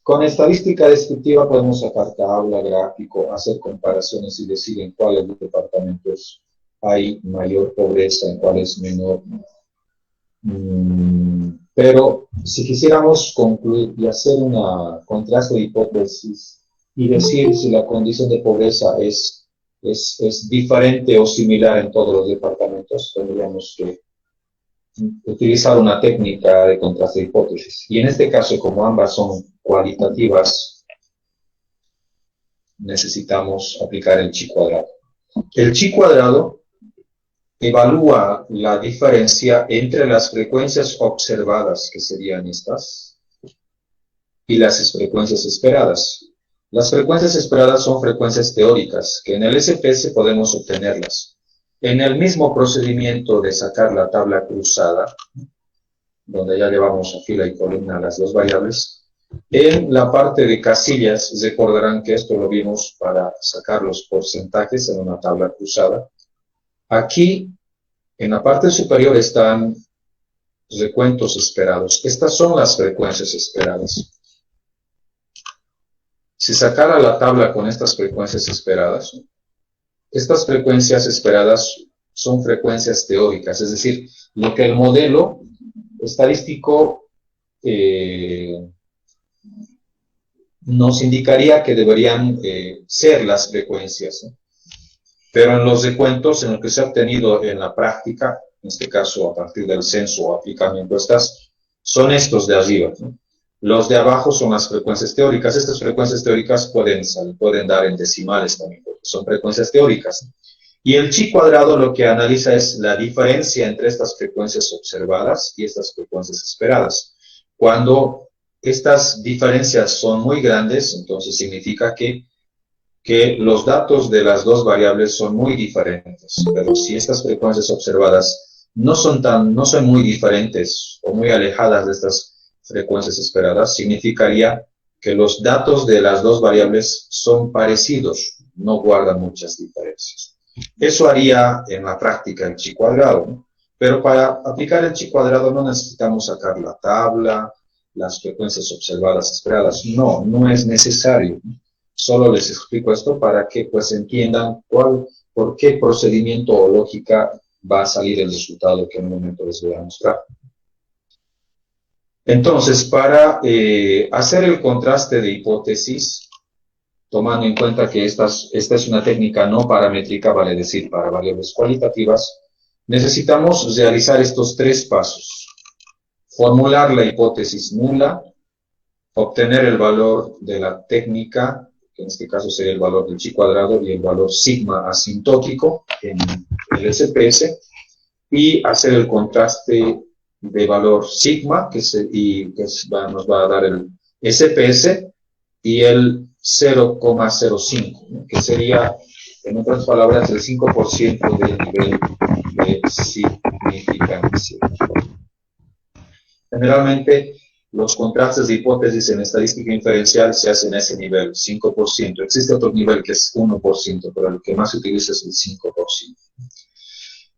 Con estadística descriptiva podemos sacar tabla, gráfico, hacer comparaciones y decir en cuáles departamentos hay mayor pobreza, en cuáles menor. Pero si quisiéramos concluir y hacer una contraste de hipótesis y decir si la condición de pobreza es diferente o similar en todos los departamentos, tendríamos que utilizar una técnica de contraste de hipótesis. Y en este caso, como ambas son cualitativas, necesitamos aplicar el chi cuadrado. El chi cuadrado evalúa la diferencia entre las frecuencias observadas, que serían estas, y las frecuencias esperadas. Las frecuencias esperadas son frecuencias teóricas, que en el SPS podemos obtenerlas. En el mismo procedimiento de sacar la tabla cruzada, donde ya llevamos a fila y columna las dos variables, en la parte de casillas, recordarán que esto lo vimos para sacar los porcentajes en una tabla cruzada. Aquí, en la parte superior están recuentos esperados. Estas son las frecuencias esperadas. Si sacara la tabla con estas frecuencias esperadas son frecuencias teóricas, es decir, lo que el modelo estadístico nos indicaría que deberían ser las frecuencias, ¿no? Pero en los recuentos, en lo que se ha obtenido en la práctica, en este caso a partir del censo o aplicando encuestas, son estos de arriba, ¿no? Los de abajo son las frecuencias teóricas. Estas frecuencias teóricas pueden dar en decimales también, porque son frecuencias teóricas. Y el chi cuadrado lo que analiza es la diferencia entre estas frecuencias observadas y estas frecuencias esperadas. Cuando estas diferencias son muy grandes, entonces significa que los datos de las dos variables son muy diferentes. Pero si estas frecuencias observadas no son muy diferentes o muy alejadas de estas frecuencias esperadas, significaría que los datos de las dos variables son parecidos, no guardan muchas diferencias. Eso haría en la práctica el chi cuadrado, ¿no? Pero para aplicar el chi cuadrado no necesitamos sacar la tabla, las frecuencias observadas esperadas. No, no es necesario. Solo les explico esto para que pues entiendan por qué procedimiento o lógica va a salir el resultado que en un momento les voy a mostrar. Entonces, para hacer el contraste de hipótesis, tomando en cuenta que esta es una técnica no paramétrica, vale decir, para variables cualitativas, necesitamos realizar estos tres pasos. Formular la hipótesis nula, obtener el valor de la técnica, que en este caso sería el valor del chi cuadrado y el valor sigma asintótico en el SPS, y hacer el contraste de valor sigma, nos va a dar el SPS, y el 0,05, ¿no? Que sería, en otras palabras, el 5% del nivel de significancia. Generalmente, los contrastes de hipótesis en estadística inferencial se hacen a ese nivel, 5%. Existe otro nivel que es 1%, pero el que más se utiliza es el 5%.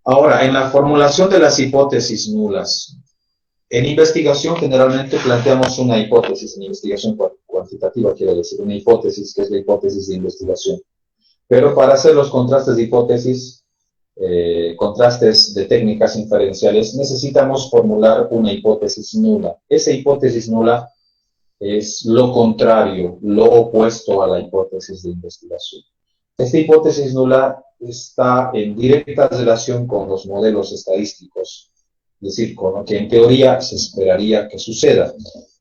Ahora, en la formulación de las hipótesis nulas, en investigación generalmente planteamos una hipótesis, en investigación cuantitativa quiero decir, una hipótesis que es la hipótesis de investigación. Pero para hacer los contrastes de hipótesis, contrastes de técnicas inferenciales, necesitamos formular una hipótesis nula. Esa hipótesis nula es lo contrario, lo opuesto a la hipótesis de investigación. Esta hipótesis nula está en directa relación con los modelos estadísticos, es decir, con lo que en teoría se esperaría que suceda.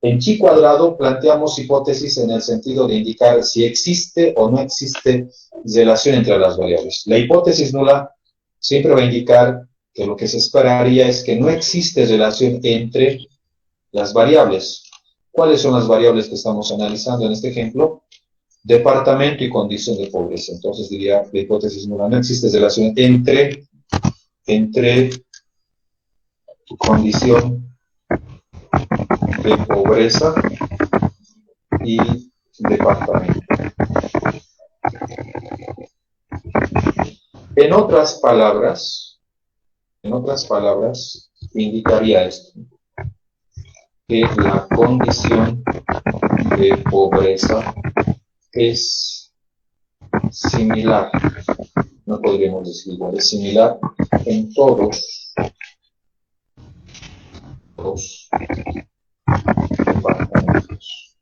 En chi cuadrado planteamos hipótesis en el sentido de indicar si existe o no existe relación entre las variables. La hipótesis nula siempre va a indicar que lo que se esperaría es que no existe relación entre las variables. ¿Cuáles son las variables que estamos analizando en este ejemplo? Departamento y condición de pobreza. Entonces diría la hipótesis nula, no existe relación entre condición de pobreza y departamento. En otras palabras, indicaría esto, que la condición de pobreza es similar, no podríamos decir igual, es similar en todos los departamentos.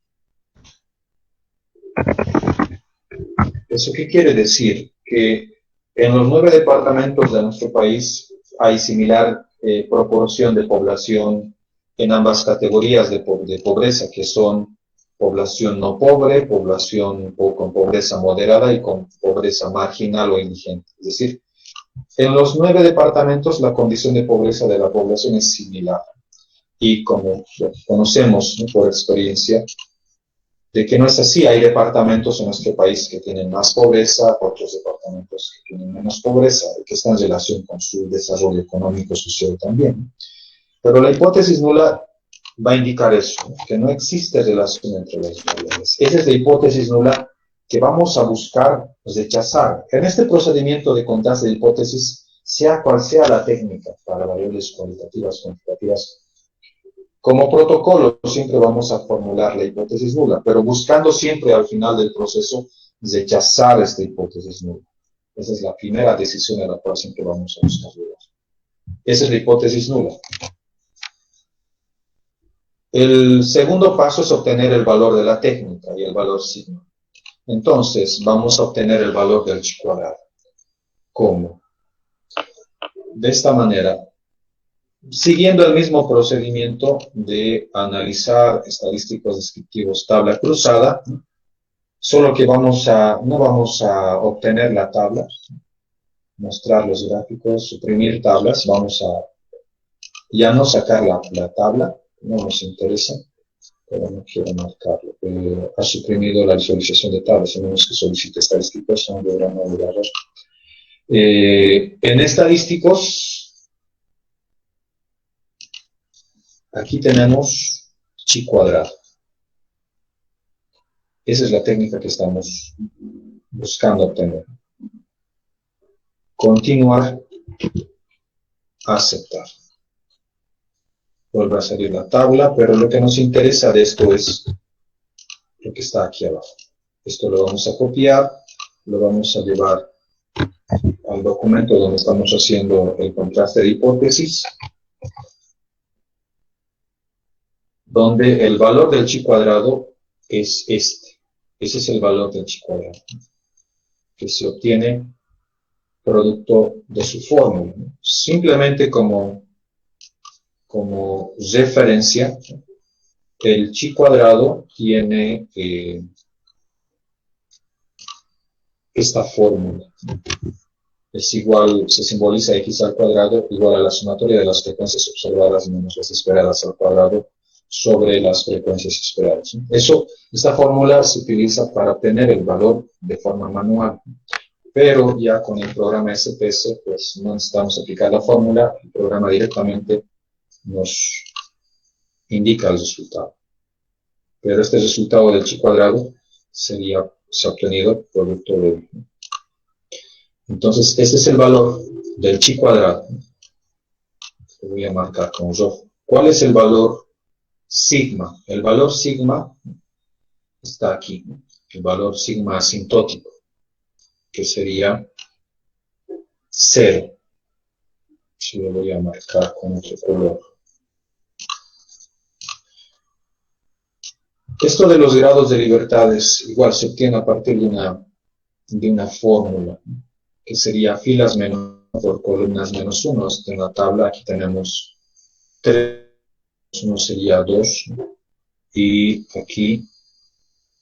¿Eso qué quiere decir? Que en los 9 departamentos de nuestro país hay similar proporción de población en ambas categorías de pobreza, que son población no pobre, población con pobreza moderada y con pobreza marginal o indigente. Es decir, en los 9 departamentos la condición de pobreza de la población es similar. Y como conocemos, ¿no?, por experiencia, que no es así. Hay departamentos en nuestro país que tienen más pobreza, otros departamentos que tienen menos pobreza, que están en relación con su desarrollo económico y social también. Pero la hipótesis nula va a indicar eso, que no existe relación entre las variables. Esa es la hipótesis nula que vamos a buscar rechazar. En este procedimiento de contraste de hipótesis, sea cual sea la técnica para variables cualitativas, cuantitativas, como protocolo siempre vamos a formular la hipótesis nula, pero buscando siempre al final del proceso rechazar esta hipótesis nula. Esa es la primera decisión a la cual siempre vamos a buscar llegar. Esa es la hipótesis nula. El segundo paso es obtener el valor de la técnica y el valor sigma. Entonces, vamos a obtener el valor del chi cuadrado. ¿Cómo? De esta manera, siguiendo el mismo procedimiento de analizar estadísticos descriptivos tabla cruzada, solo que no vamos a obtener la tabla, mostrar los gráficos, suprimir tablas, vamos a ya no sacar la tabla, no nos interesa, pero no quiero marcarlo. Ha suprimido la visualización de tablas, a menos que solicite estadísticos, no deberá no error. En estadísticos, aquí tenemos chi cuadrado. Esa es la técnica que estamos buscando obtener. Continuar, aceptar. Vuelve a salir la tabla, pero lo que nos interesa de esto es lo que está aquí abajo. Esto lo vamos a copiar, lo vamos a llevar al documento donde estamos haciendo el contraste de hipótesis, donde el valor del chi cuadrado es este. Ese es el valor del chi cuadrado, que se obtiene producto de su fórmula. Simplemente como referencia, el chi cuadrado tiene esta fórmula. Es igual, se simboliza x al cuadrado igual a la sumatoria de las frecuencias observadas menos las esperadas al cuadrado sobre las frecuencias esperadas. Esta fórmula se utiliza para obtener el valor de forma manual, pero ya con el programa SPS, pues no necesitamos aplicar la fórmula, el programa directamente nos indica el resultado. Pero este resultado del chi cuadrado se ha obtenido producto de... Entonces, este es el valor del chi cuadrado. Lo voy a marcar con rojo. ¿Cuál es el valor sigma? El valor sigma está aquí. El valor sigma asintótico, que sería 0. Si lo voy a marcar con otro color. Esto de los grados de libertades igual se obtiene a partir de una fórmula, que sería filas menos por columnas menos 1. En la tabla aquí tenemos 3, 1 sería 2, y aquí,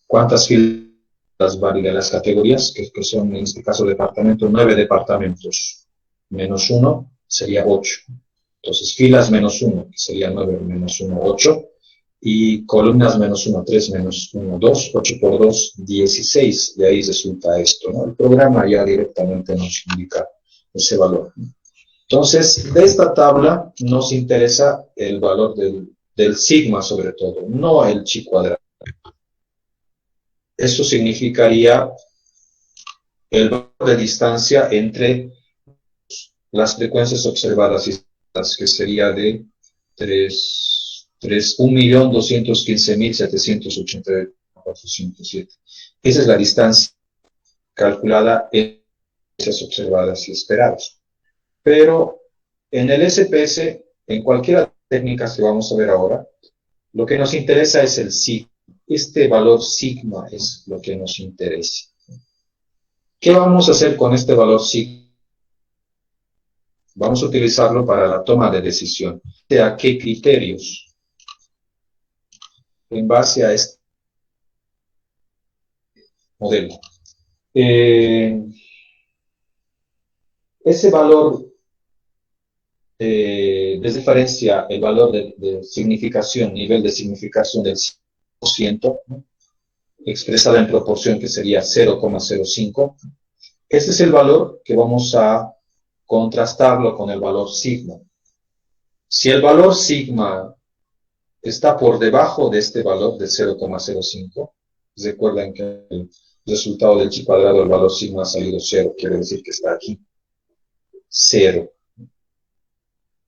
¿cuántas filas varía las categorías? Que son, en este caso, departamento, 9 departamentos, menos 1 sería 8. Entonces, filas menos 1, que sería 9 menos 1, 8. Y columnas menos 1, 3 menos 1, 2, 8 por 2, 16. De ahí resulta esto, ¿no? El programa ya directamente nos indica ese valor. Entonces, de esta tabla nos interesa el valor del sigma sobre todo, no el chi cuadrado. Eso significaría el valor de distancia entre las frecuencias observadas y las que sería de 1.215.784.407. Esa es la distancia calculada en frecuencias observadas y esperadas. Pero en el SPS, en cualquiera de las técnicas que vamos a ver ahora, lo que nos interesa es el sigma. Este valor sigma es lo que nos interesa. ¿Qué vamos a hacer con este valor sigma? Vamos a utilizarlo para la toma de decisión. ¿A qué criterios? En base a este modelo. Ese valor de diferencia, el valor de significación, nivel de significación del 100%, ¿no? expresada en proporción que sería 0,05. Ese es el valor que vamos a contrastarlo con el valor sigma. Si el valor sigma está por debajo de este valor de 0,05, recuerden que el resultado del chi cuadrado, el valor sigma ha salido 0, quiere decir que está aquí, 0.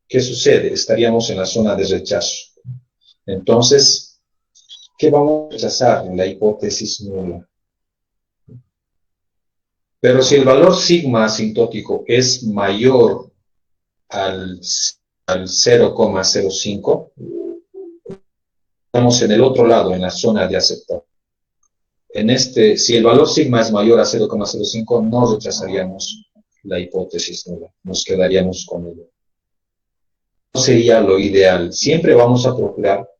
¿Qué sucede? Estaríamos en la zona de rechazo. Entonces, ¿qué vamos a rechazar? La hipótesis nula. Pero si el valor sigma asintótico es mayor al 0,05, estamos en el otro lado, en la zona de aceptar. Si el valor sigma es mayor a 0,05, no rechazaríamos la hipótesis nula, nos quedaríamos con ella. No sería lo ideal. Siempre vamos a procurar,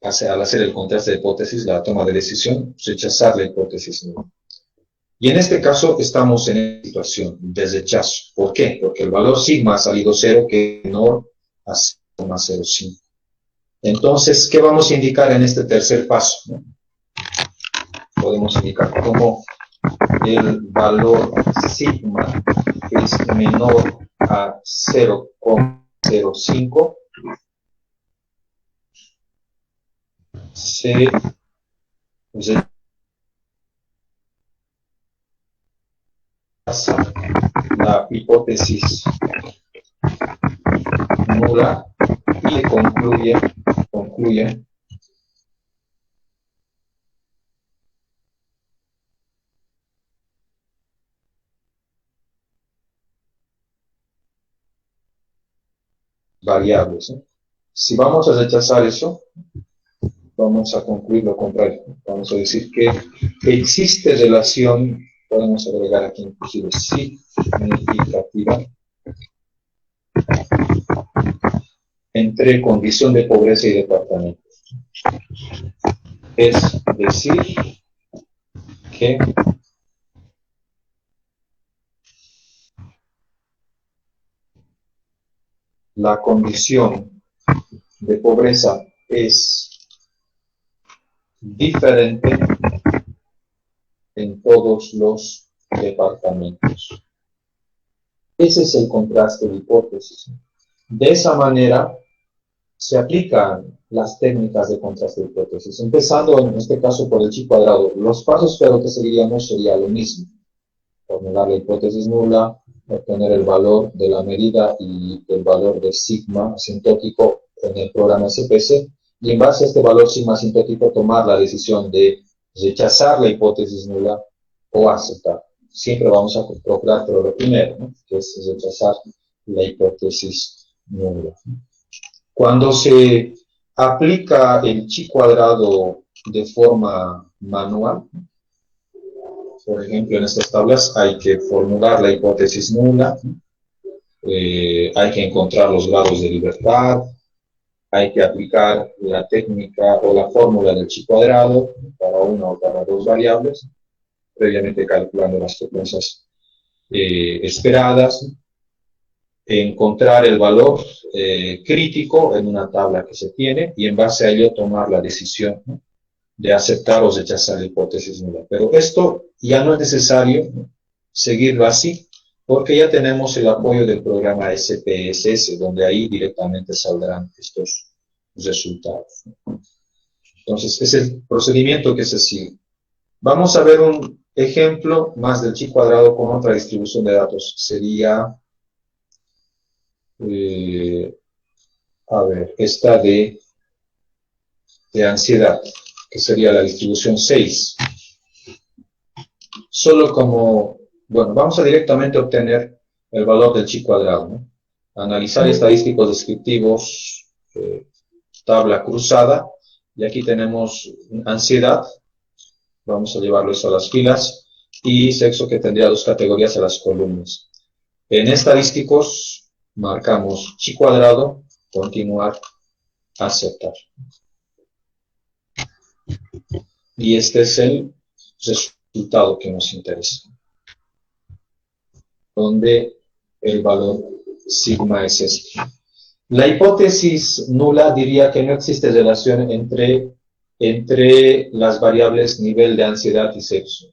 al hacer el contraste de hipótesis, la toma de decisión, rechazar la hipótesis nula. Y en este caso estamos en esta situación de rechazo. ¿Por qué? Porque el valor sigma ha salido 0, que es menor a 0,05. Entonces, ¿qué vamos a indicar en este tercer paso? Podemos indicar como el valor sigma es menor a 0,05, se rechaza la hipótesis nula y concluye variables. Si vamos a rechazar eso, vamos a concluir lo contrario. Vamos a decir que existe relación, podemos agregar aquí inclusive significativa, entre condición de pobreza y departamento. Es decir, que la condición de pobreza es diferente en todos los departamentos. Ese es el contraste de hipótesis. De esa manera se aplican las técnicas de contraste de hipótesis, empezando en este caso por el chi cuadrado. Los pasos pero que seguiríamos sería lo mismo: formular la hipótesis nula, obtener el valor de la medida y el valor de sigma asintótico en el programa SPSS, y en base a este valor sigma asintótico tomar la decisión de rechazar la hipótesis nula o aceptar. Siempre vamos a procurar pero lo primero, ¿no?, que es rechazar la hipótesis nula. Cuando se aplica el chi cuadrado de forma manual, por ejemplo, en estas tablas hay que formular la hipótesis nula, hay que encontrar los grados de libertad, hay que aplicar la técnica o la fórmula del chi cuadrado para una o para dos variables, previamente calculando las frecuencias esperadas, encontrar el valor crítico en una tabla que se tiene y en base a ello tomar la decisión, ¿no?, de aceptar o rechazar la hipótesis nula. Pero esto ya no es necesario, ¿no?, seguirlo así, porque ya tenemos el apoyo del programa SPSS, donde ahí directamente saldrán estos resultados. Entonces, es el procedimiento que se sigue. Vamos a ver un ejemplo más del chi cuadrado con otra distribución de datos. Sería, esta de ansiedad, que sería la distribución 6. Solo como, bueno, vamos a directamente obtener el valor del chi cuadrado, ¿no? Analizar estadísticos descriptivos, tabla cruzada, y aquí tenemos ansiedad, vamos a llevarlo eso a las filas, y sexo, que tendría dos categorías a las columnas. En estadísticos marcamos chi cuadrado, continuar, aceptar. Y este es el resultado que nos interesa, donde el valor sigma es este. La hipótesis nula diría que no existe relación entre entre las variables nivel de ansiedad y sexo.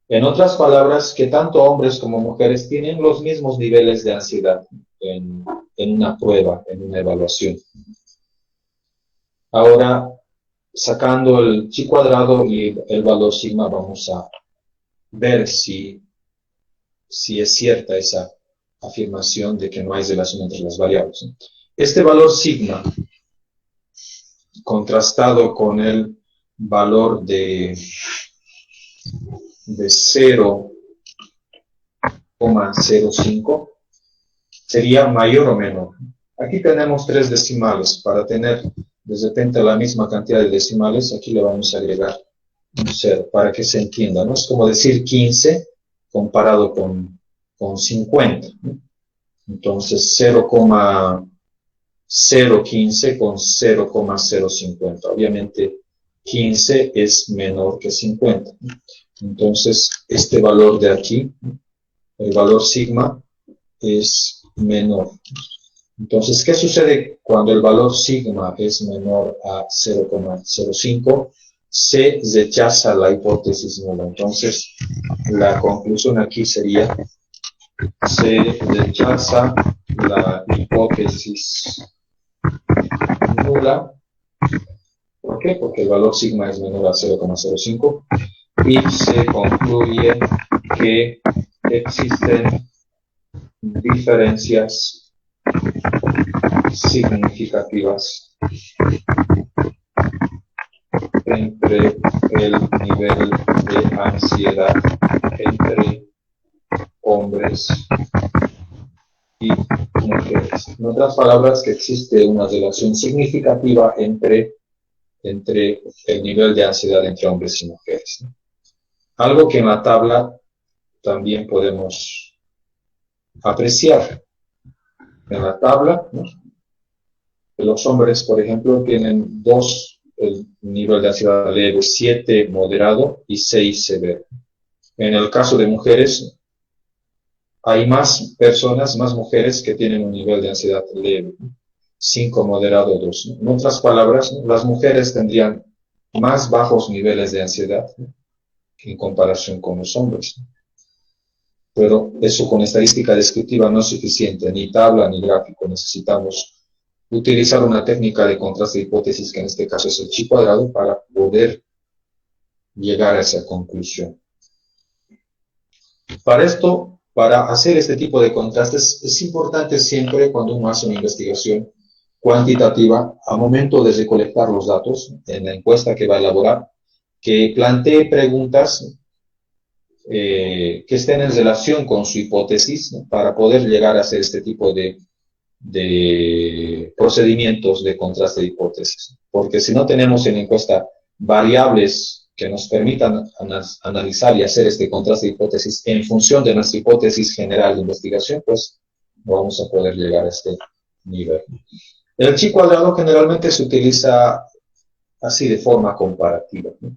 En otras palabras, que tanto hombres como mujeres tienen los mismos niveles de ansiedad en una prueba, en una evaluación. Ahora, sacando el chi cuadrado y el valor sigma, vamos a ver si es cierta esa afirmación de que no hay relación entre las variables. Este valor sigma, contrastado con el valor de 0,05, sería mayor o menor. Aquí tenemos 3 decimales. Para tener de repente la misma cantidad de decimales, aquí le vamos a agregar un 0 para que se entienda, ¿no? Es como decir 15 comparado con 50, ¿no? Entonces 0,015 con 0,050. Obviamente 15 es menor que 50. Entonces este valor de aquí, el valor sigma, es menor. Entonces, ¿qué sucede cuando el valor sigma es menor a 0,05? Se rechaza la hipótesis nula. Entonces, la conclusión aquí sería: se rechaza la hipótesis nula. ¿Por qué? Porque el valor sigma es menor a 0,05 y se concluye que existen diferencias significativas entre el nivel de ansiedad entre hombres y mujeres. En otras palabras, que existe una relación significativa entre el nivel de ansiedad entre hombres y mujeres. Algo que en la tabla también podemos apreciar. En la tabla, ¿no? Los hombres, por ejemplo, tienen 2, el nivel de ansiedad leve, 7 moderado y 6 severo. En el caso de mujeres, hay más personas, más mujeres que tienen un nivel de ansiedad leve, 5 moderado, 2. En otras palabras, las mujeres tendrían más bajos niveles de ansiedad en comparación con los hombres. Pero eso con estadística descriptiva no es suficiente, ni tabla ni gráfico. Necesitamos utilizar una técnica de contraste de hipótesis, que en este caso es el chi cuadrado, para poder llegar a esa conclusión. Para esto, para hacer este tipo de contrastes, es importante siempre, cuando uno hace una investigación cuantitativa, a momento de recolectar los datos en la encuesta que va a elaborar, que plantee preguntas que estén en relación con su hipótesis, ¿no? Para poder llegar a hacer este tipo de procedimientos de contraste de hipótesis. Porque si no tenemos en encuesta variables que nos permitan analizar y hacer este contraste de hipótesis en función de nuestra hipótesis general de investigación, pues no vamos a poder llegar a este nivel. El chi cuadrado generalmente se utiliza así de forma comparativa, ¿no?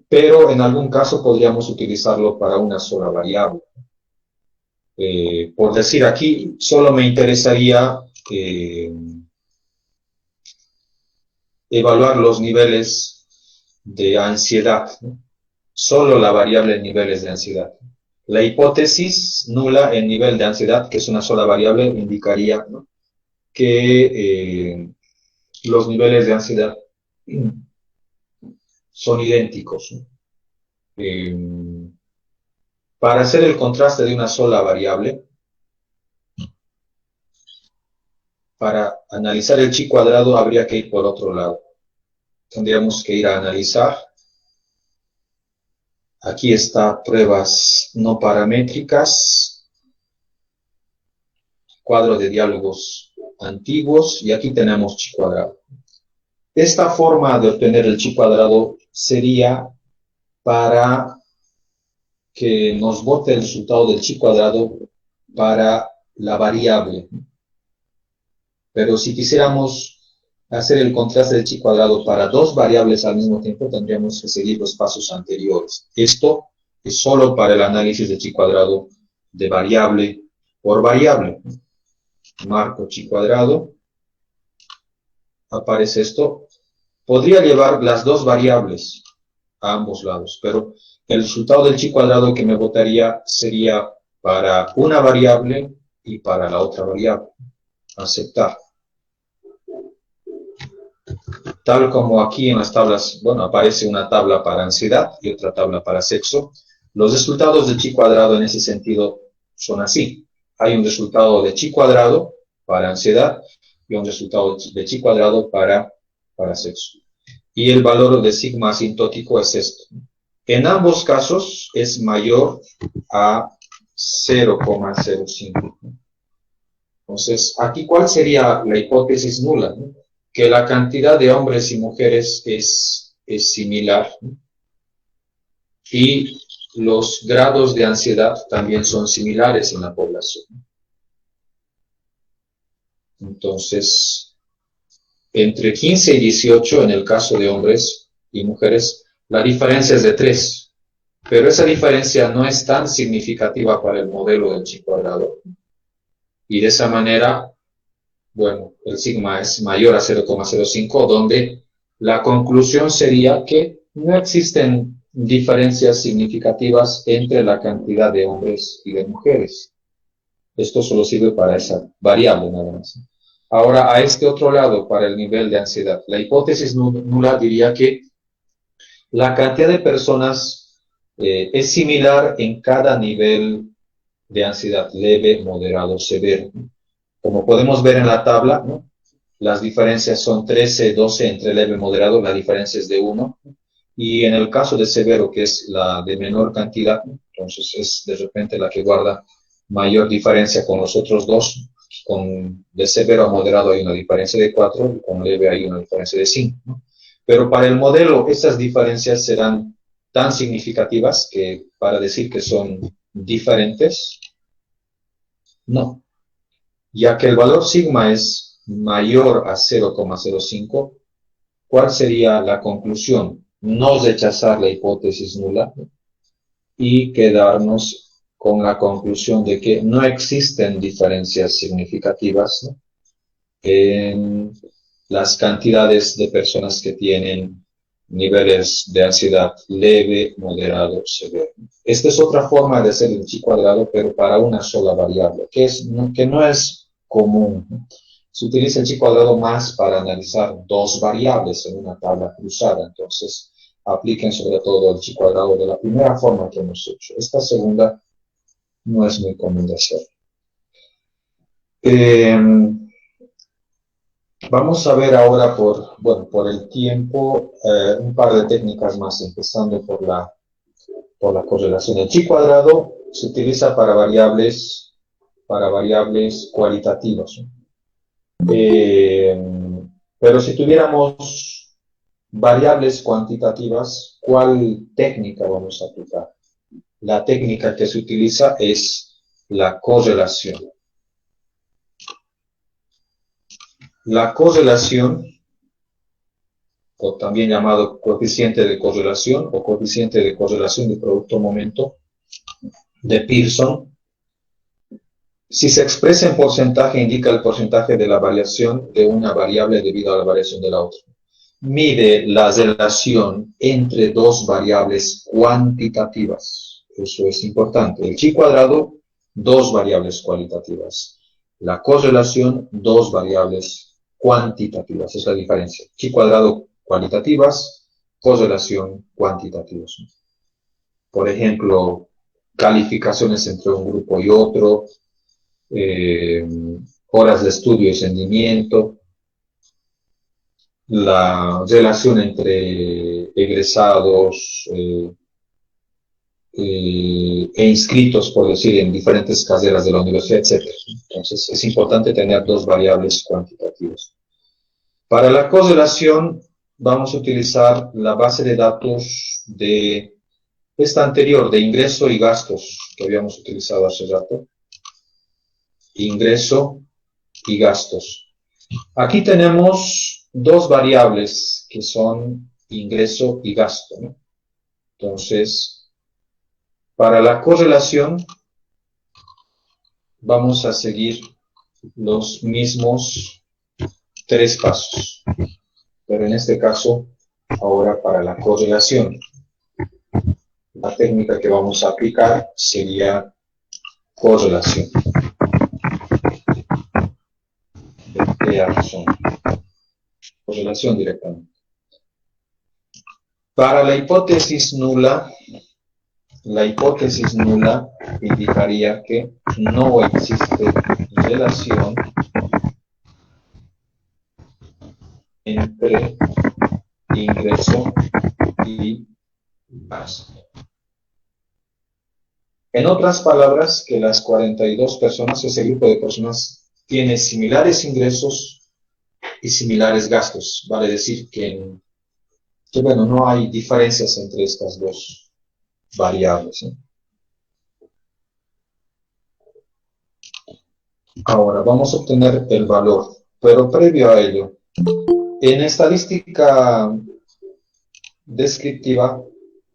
Pero en algún caso podríamos utilizarlo para una sola variable. Por decir aquí, solo me interesaría evaluar los niveles de ansiedad, ¿no? Solo la variable niveles de ansiedad. La hipótesis nula en nivel de ansiedad, que es una sola variable, indicaría, ¿no?, que los niveles de ansiedad son idénticos, ¿no? Para hacer el contraste de una sola variable, para analizar el chi cuadrado habría que ir por otro lado. Tendríamos que ir a analizar. Aquí está pruebas no paramétricas, cuadro de diálogos antiguos, y aquí tenemos chi cuadrado. Esta forma de obtener el chi cuadrado sería para que nos bote el resultado del chi cuadrado para la variable. Pero si quisiéramos hacer el contraste del chi cuadrado para 2 variables al mismo tiempo, tendríamos que seguir los pasos anteriores. Esto es solo para el análisis de chi cuadrado de variable por variable. Marco chi cuadrado. aparece esto, podría llevar las dos variables a ambos lados, pero el resultado del chi cuadrado que me botaría sería para una variable y para la otra variable. Aceptar. Tal como aquí en las tablas, bueno, aparece una tabla para ansiedad y otra tabla para sexo, los resultados de chi cuadrado en ese sentido son así. Hay un resultado de chi cuadrado para ansiedad y un resultado de chi cuadrado para sexo. Y el valor de sigma asintótico es esto. En ambos casos es mayor a 0,05. Entonces, aquí, ¿cuál sería la hipótesis nula? ¿No? Que la cantidad de hombres y mujeres es similar, ¿no? Y los grados de ansiedad también son similares en la población. Entonces, entre 15 y 18, en el caso de hombres y mujeres, la diferencia es de 3. Pero esa diferencia no es tan significativa para el modelo del chi cuadrado. Y de esa manera, bueno, el sigma es mayor a 0,05, donde la conclusión sería que no existen diferencias significativas entre la cantidad de hombres y de mujeres. Esto solo sirve para esa variable nada más. Ahora, a este otro lado, para el nivel de ansiedad, la hipótesis nula diría que la cantidad de personas es similar en cada nivel de ansiedad, leve, moderado, severo. Como podemos ver en la tabla, ¿no? Las diferencias son 13, 12 entre leve y moderado, la diferencia es de 1. Y en el caso de severo, que es la de menor cantidad, entonces es de repente la que guarda mayor diferencia con los otros dos. Con de severo a moderado hay una diferencia de 4 y con leve hay una diferencia de 5. ¿No? Pero para el modelo, estas diferencias serán tan significativas que para decir que son diferentes, no. Ya que el valor sigma es mayor a 0,05, ¿cuál sería la conclusión? No rechazar la hipótesis nula y quedarnos con la conclusión de que no existen diferencias significativas, ¿no? En las cantidades de personas que tienen niveles de ansiedad leve, moderado, severo. Esta es otra forma de hacer el chi cuadrado, pero para una sola variable, que no es común. Se utiliza el chi cuadrado más para analizar dos variables en una tabla cruzada, entonces apliquen sobre todo el chi cuadrado de la primera forma que hemos hecho. Esta segunda no es muy común de hacer. Vamos a ver ahora por el tiempo un par de técnicas más, empezando por la correlación. El chi cuadrado se utiliza para variables cualitativas. Pero si tuviéramos variables cuantitativas, ¿cuál técnica vamos a aplicar? La técnica que se utiliza es la correlación. La correlación, o también llamado coeficiente de correlación o coeficiente de correlación de producto-momento de Pearson, si se expresa en porcentaje, indica el porcentaje de la variación de una variable debido a la variación de la otra. Mide la relación entre dos variables cuantitativas. Eso es importante. El chi cuadrado, dos variables cualitativas. La correlación, dos variables cuantitativas. Es la diferencia. Chi cuadrado cualitativas, correlación cuantitativas. Por ejemplo, calificaciones entre un grupo y otro, horas de estudio y rendimiento, la relación entre egresados e inscritos, por decir, en diferentes carreras de la universidad, etc. Entonces, es importante tener dos variables cuantitativas. Para la correlación, vamos a utilizar la base de datos de esta anterior, de ingreso y gastos, que habíamos utilizado hace rato. Ingreso y gastos. Aquí tenemos dos variables que son ingreso y gasto, ¿no? Entonces, para la correlación vamos a seguir los mismos 3 pasos. Pero en este caso, ahora para la correlación, la técnica que vamos a aplicar sería correlación. Correlación directamente. Para la hipótesis nula indicaría que no existe relación entre ingreso y gasto. En otras palabras, que las 42 personas, ese grupo de personas, tiene similares ingresos y similares gastos. Vale decir que bueno, no hay diferencias entre estas dos variables, ¿eh? Ahora, vamos a obtener el valor, pero previo a ello, en estadística descriptiva,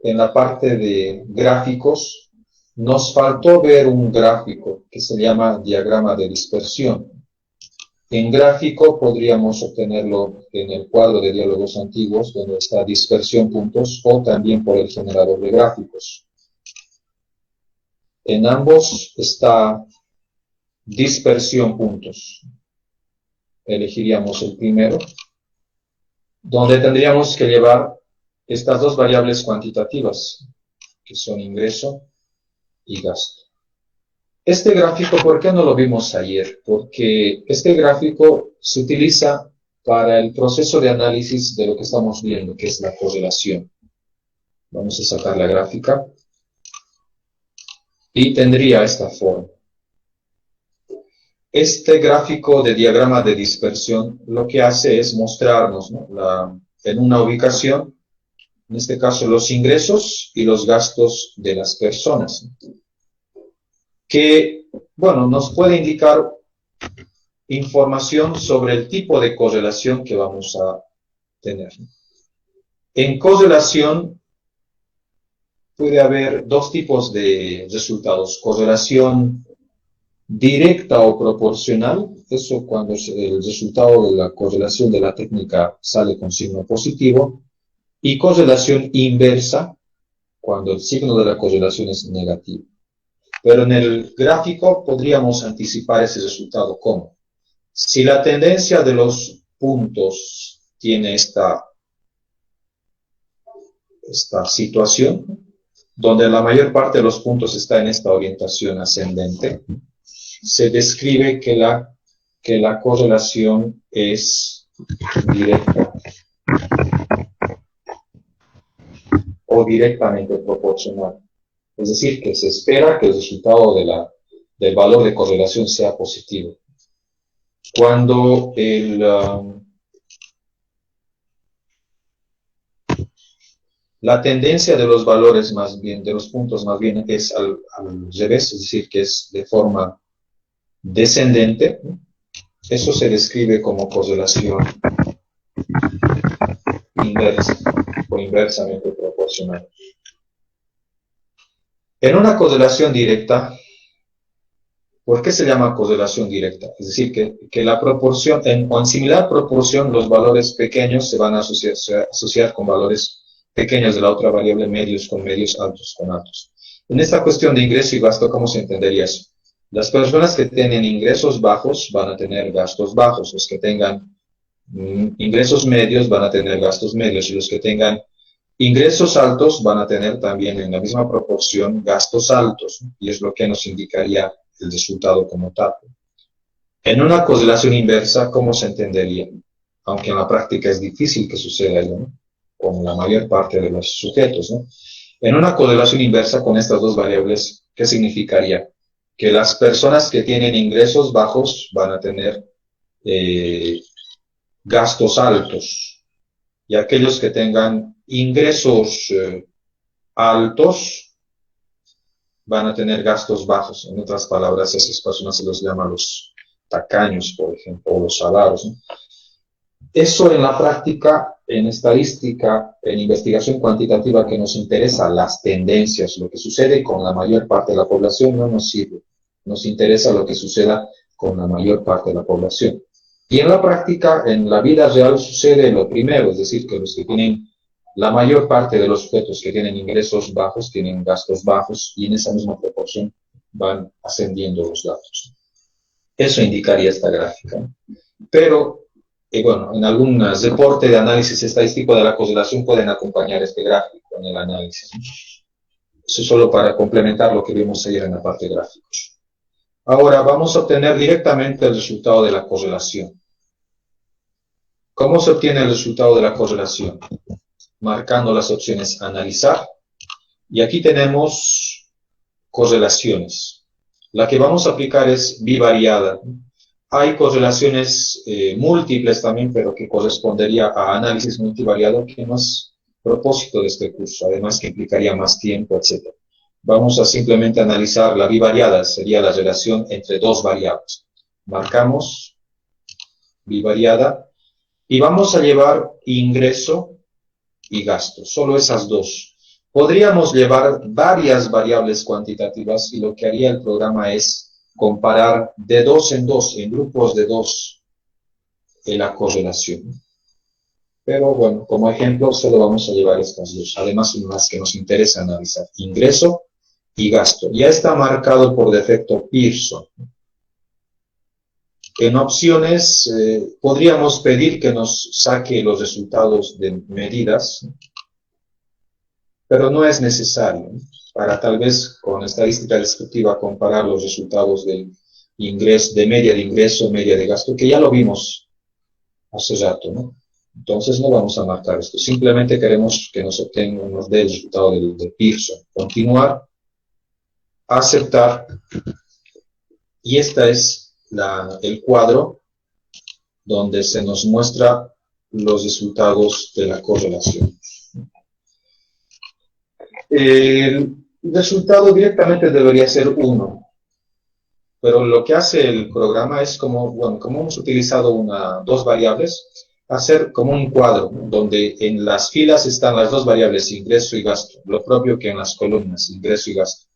en la parte de gráficos, nos faltó ver un gráfico que se llama diagrama de dispersión. En gráfico podríamos obtenerlo en el cuadro de diálogos antiguos, donde está dispersión puntos, o también por el generador de gráficos. En ambos está dispersión puntos. Elegiríamos el primero, donde tendríamos que llevar estas dos variables cuantitativas, que son ingreso y gasto. Este gráfico, ¿por qué no lo vimos ayer? Porque este gráfico se utiliza para el proceso de análisis de lo que estamos viendo, que es la correlación. Vamos a sacar la gráfica y tendría esta forma. Este gráfico de diagrama de dispersión lo que hace es mostrarnos, ¿no?, en una ubicación, en este caso los ingresos y los gastos de las personas, que, bueno, nos puede indicar información sobre el tipo de correlación que vamos a tener. En correlación puede haber dos tipos de resultados: correlación directa o proporcional, eso cuando el resultado de la correlación de la técnica sale con signo positivo, y correlación inversa, cuando el signo de la correlación es negativo. Pero en el gráfico podríamos anticipar ese resultado como: si la tendencia de los puntos tiene esta situación, donde la mayor parte de los puntos está en esta orientación ascendente, se describe que la correlación es directa o directamente proporcional. Es decir, que se espera que el resultado del valor de correlación sea positivo. Cuando la tendencia de los valores más bien, de los puntos más bien, es al revés, es decir, que es de forma descendente, eso se describe como correlación inversa o inversamente proporcional. En una correlación directa, ¿por qué se llama correlación directa? Es decir, que la proporción, en similar proporción, los valores pequeños se van a asociar con valores pequeños de la otra variable, medios con medios, altos con altos. En esta cuestión de ingreso y gasto, ¿cómo se entendería eso? Las personas que tienen ingresos bajos van a tener gastos bajos, los que tengan ingresos medios van a tener gastos medios, y los que tengan ingresos altos van a tener también en la misma proporción gastos altos, y es lo que nos indicaría el resultado como tal. En una correlación inversa, ¿cómo se entendería? Aunque en la práctica es difícil que suceda ello, ¿no?, con la mayor parte de los sujetos, ¿no? En una correlación inversa con estas dos variables, ¿qué significaría? Que las personas que tienen ingresos bajos van a tener gastos altos, y aquellos que tengan ingresos altos van a tener gastos bajos. En otras palabras, a esas personas se los llama los tacaños, por ejemplo, o los salados, ¿no? Eso en la práctica, en estadística, en investigación cuantitativa, que nos interesa las tendencias, lo que sucede con la mayor parte de la población, no nos sirve. Nos interesa lo que suceda con la mayor parte de la población. Y en la práctica, en la vida real, sucede lo primero, es decir, que los que tienen la mayor parte de los sujetos que tienen ingresos bajos tienen gastos bajos y en esa misma proporción van ascendiendo los datos. Eso indicaría esta gráfica. Pero, bueno, en algún reporte de análisis estadístico de la correlación pueden acompañar este gráfico en el análisis. Eso es solo para complementar lo que vimos ayer en la parte gráfica. Ahora vamos a obtener directamente el resultado de la correlación. ¿Cómo se obtiene el resultado de la correlación? Marcando las opciones analizar, y aquí tenemos correlaciones. La que vamos a aplicar es bivariada. Hay correlaciones múltiples también, pero que correspondería a análisis multivariado, que no es propósito de este curso, además que implicaría más tiempo, etc. Vamos a simplemente analizar la bivariada, sería la relación entre dos variables. Marcamos bivariada y vamos a llevar ingreso y gasto, solo esas dos. Podríamos llevar varias variables cuantitativas y lo que haría el programa es comparar de dos en dos, en grupos de dos, en la correlación. Pero bueno, como ejemplo, solo vamos a llevar estas dos. Además, son las que nos interesa analizar, ingreso y gasto. Ya está marcado por defecto Pearson. En opciones, podríamos pedir que nos saque los resultados de medidas, pero no es necesario para tal vez con estadística descriptiva comparar los resultados del ingreso, de media de ingreso, media de gasto, que ya lo vimos hace rato, ¿no? Entonces no vamos a marcar esto, simplemente queremos que nos obtenga, nos dé el resultado de Pearson. Continuar, aceptar, y esta es el cuadro donde se nos muestra los resultados de la correlación. El resultado directamente debería ser 1, pero lo que hace el programa es como, bueno, como hemos utilizado dos variables, hacer como un cuadro, donde en las filas están las dos variables, ingreso y gasto, lo propio que en las columnas, ingreso y gasto.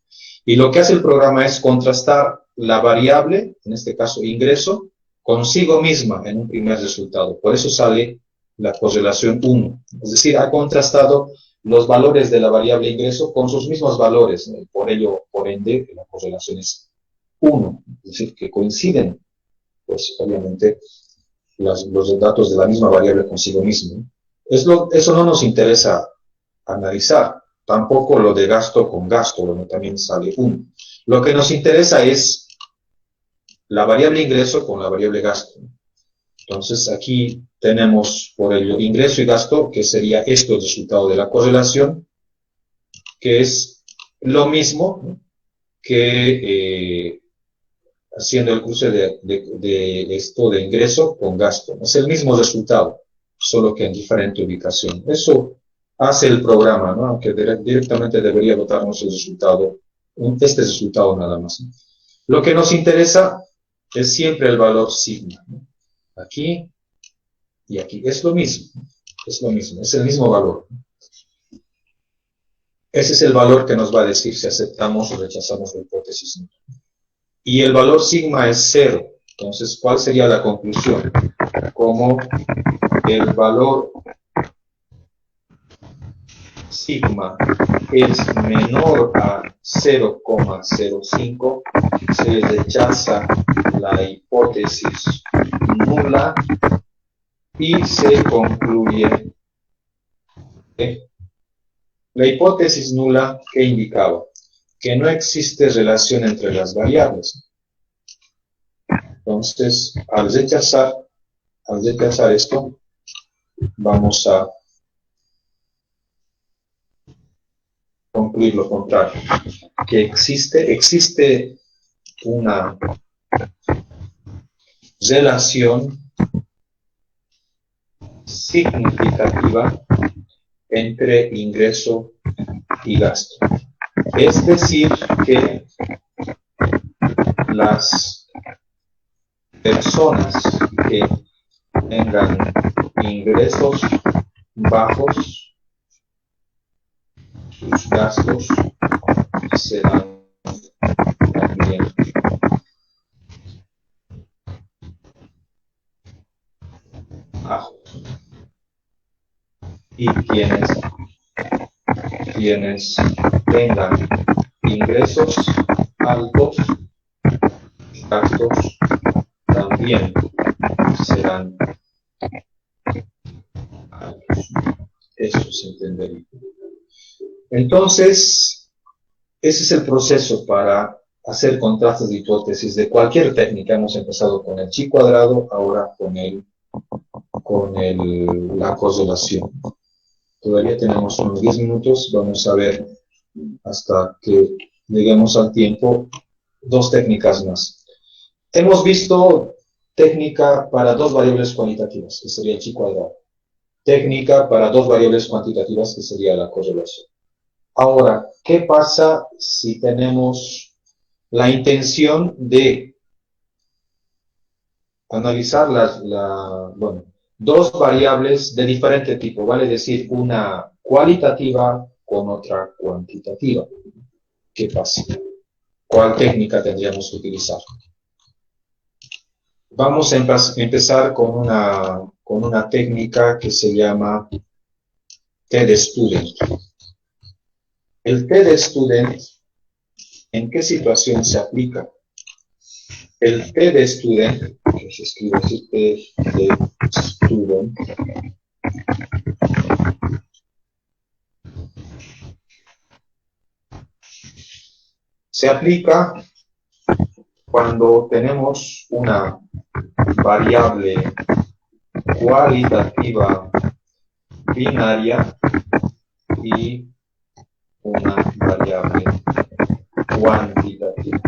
Y lo que hace el programa es contrastar la variable, en este caso ingreso, consigo misma en un primer resultado. Por eso sale la correlación 1. Es decir, ha contrastado los valores de la variable ingreso con sus mismos valores, ¿no? Por ello, por ende, la correlación es 1, es decir, que coinciden, pues obviamente, los datos de la misma variable consigo mismo. Eso no nos interesa analizar, tampoco lo de gasto con gasto, donde también sale 1. Lo que nos interesa es la variable ingreso con la variable gasto. Entonces aquí tenemos por ello ingreso y gasto, que sería esto el resultado de la correlación, que es lo mismo que haciendo el cruce de esto de ingreso con gasto. Es el mismo resultado, solo que en diferente ubicación. Eso hace el programa, ¿no? Aunque directamente debería botarnos el resultado, este resultado nada más. Lo que nos interesa es siempre el valor sigma, ¿no? Aquí y aquí. Es lo mismo, es el mismo valor. Ese es el valor que nos va a decir si aceptamos o rechazamos la hipótesis. Y el valor sigma es 0. Entonces, ¿cuál sería la conclusión? Como el valor sigma es menor a 0,05, se rechaza la hipótesis nula y se concluye que la hipótesis nula, ¿qué indicaba? Que no existe relación entre las variables. Entonces, al rechazar esto, vamos a concluir lo contrario, que existe una relación significativa entre ingreso y gasto. Es decir, que las personas que tengan ingresos bajos, sus gastos serán también A. Y quienes tengan ingresos altos, gastos también serán altos. Eso se entendería. Entonces, ese es el proceso para hacer contrastes de hipótesis de cualquier técnica. Hemos empezado con el chi cuadrado, ahora con la correlación. Todavía tenemos unos 10 minutos, vamos a ver hasta que lleguemos al tiempo 2 técnicas más. Hemos visto técnica para 2 variables cuantitativas, que sería el chi cuadrado. Técnica para 2 variables cuantitativas, que sería la correlación. Ahora, ¿qué pasa si tenemos la intención de analizar bueno, 2 variables de diferente tipo, vale decir, una cualitativa con otra cuantitativa? ¿Qué pasa? ¿Cuál técnica tendríamos que utilizar? Vamos a empezar con una técnica que se llama TED-Student. El TED-Student, ¿en qué situación se aplica? El TED-Student, que se escribe así, TED-Student, se aplica cuando tenemos una variable cualitativa binaria y una variable cuantitativa.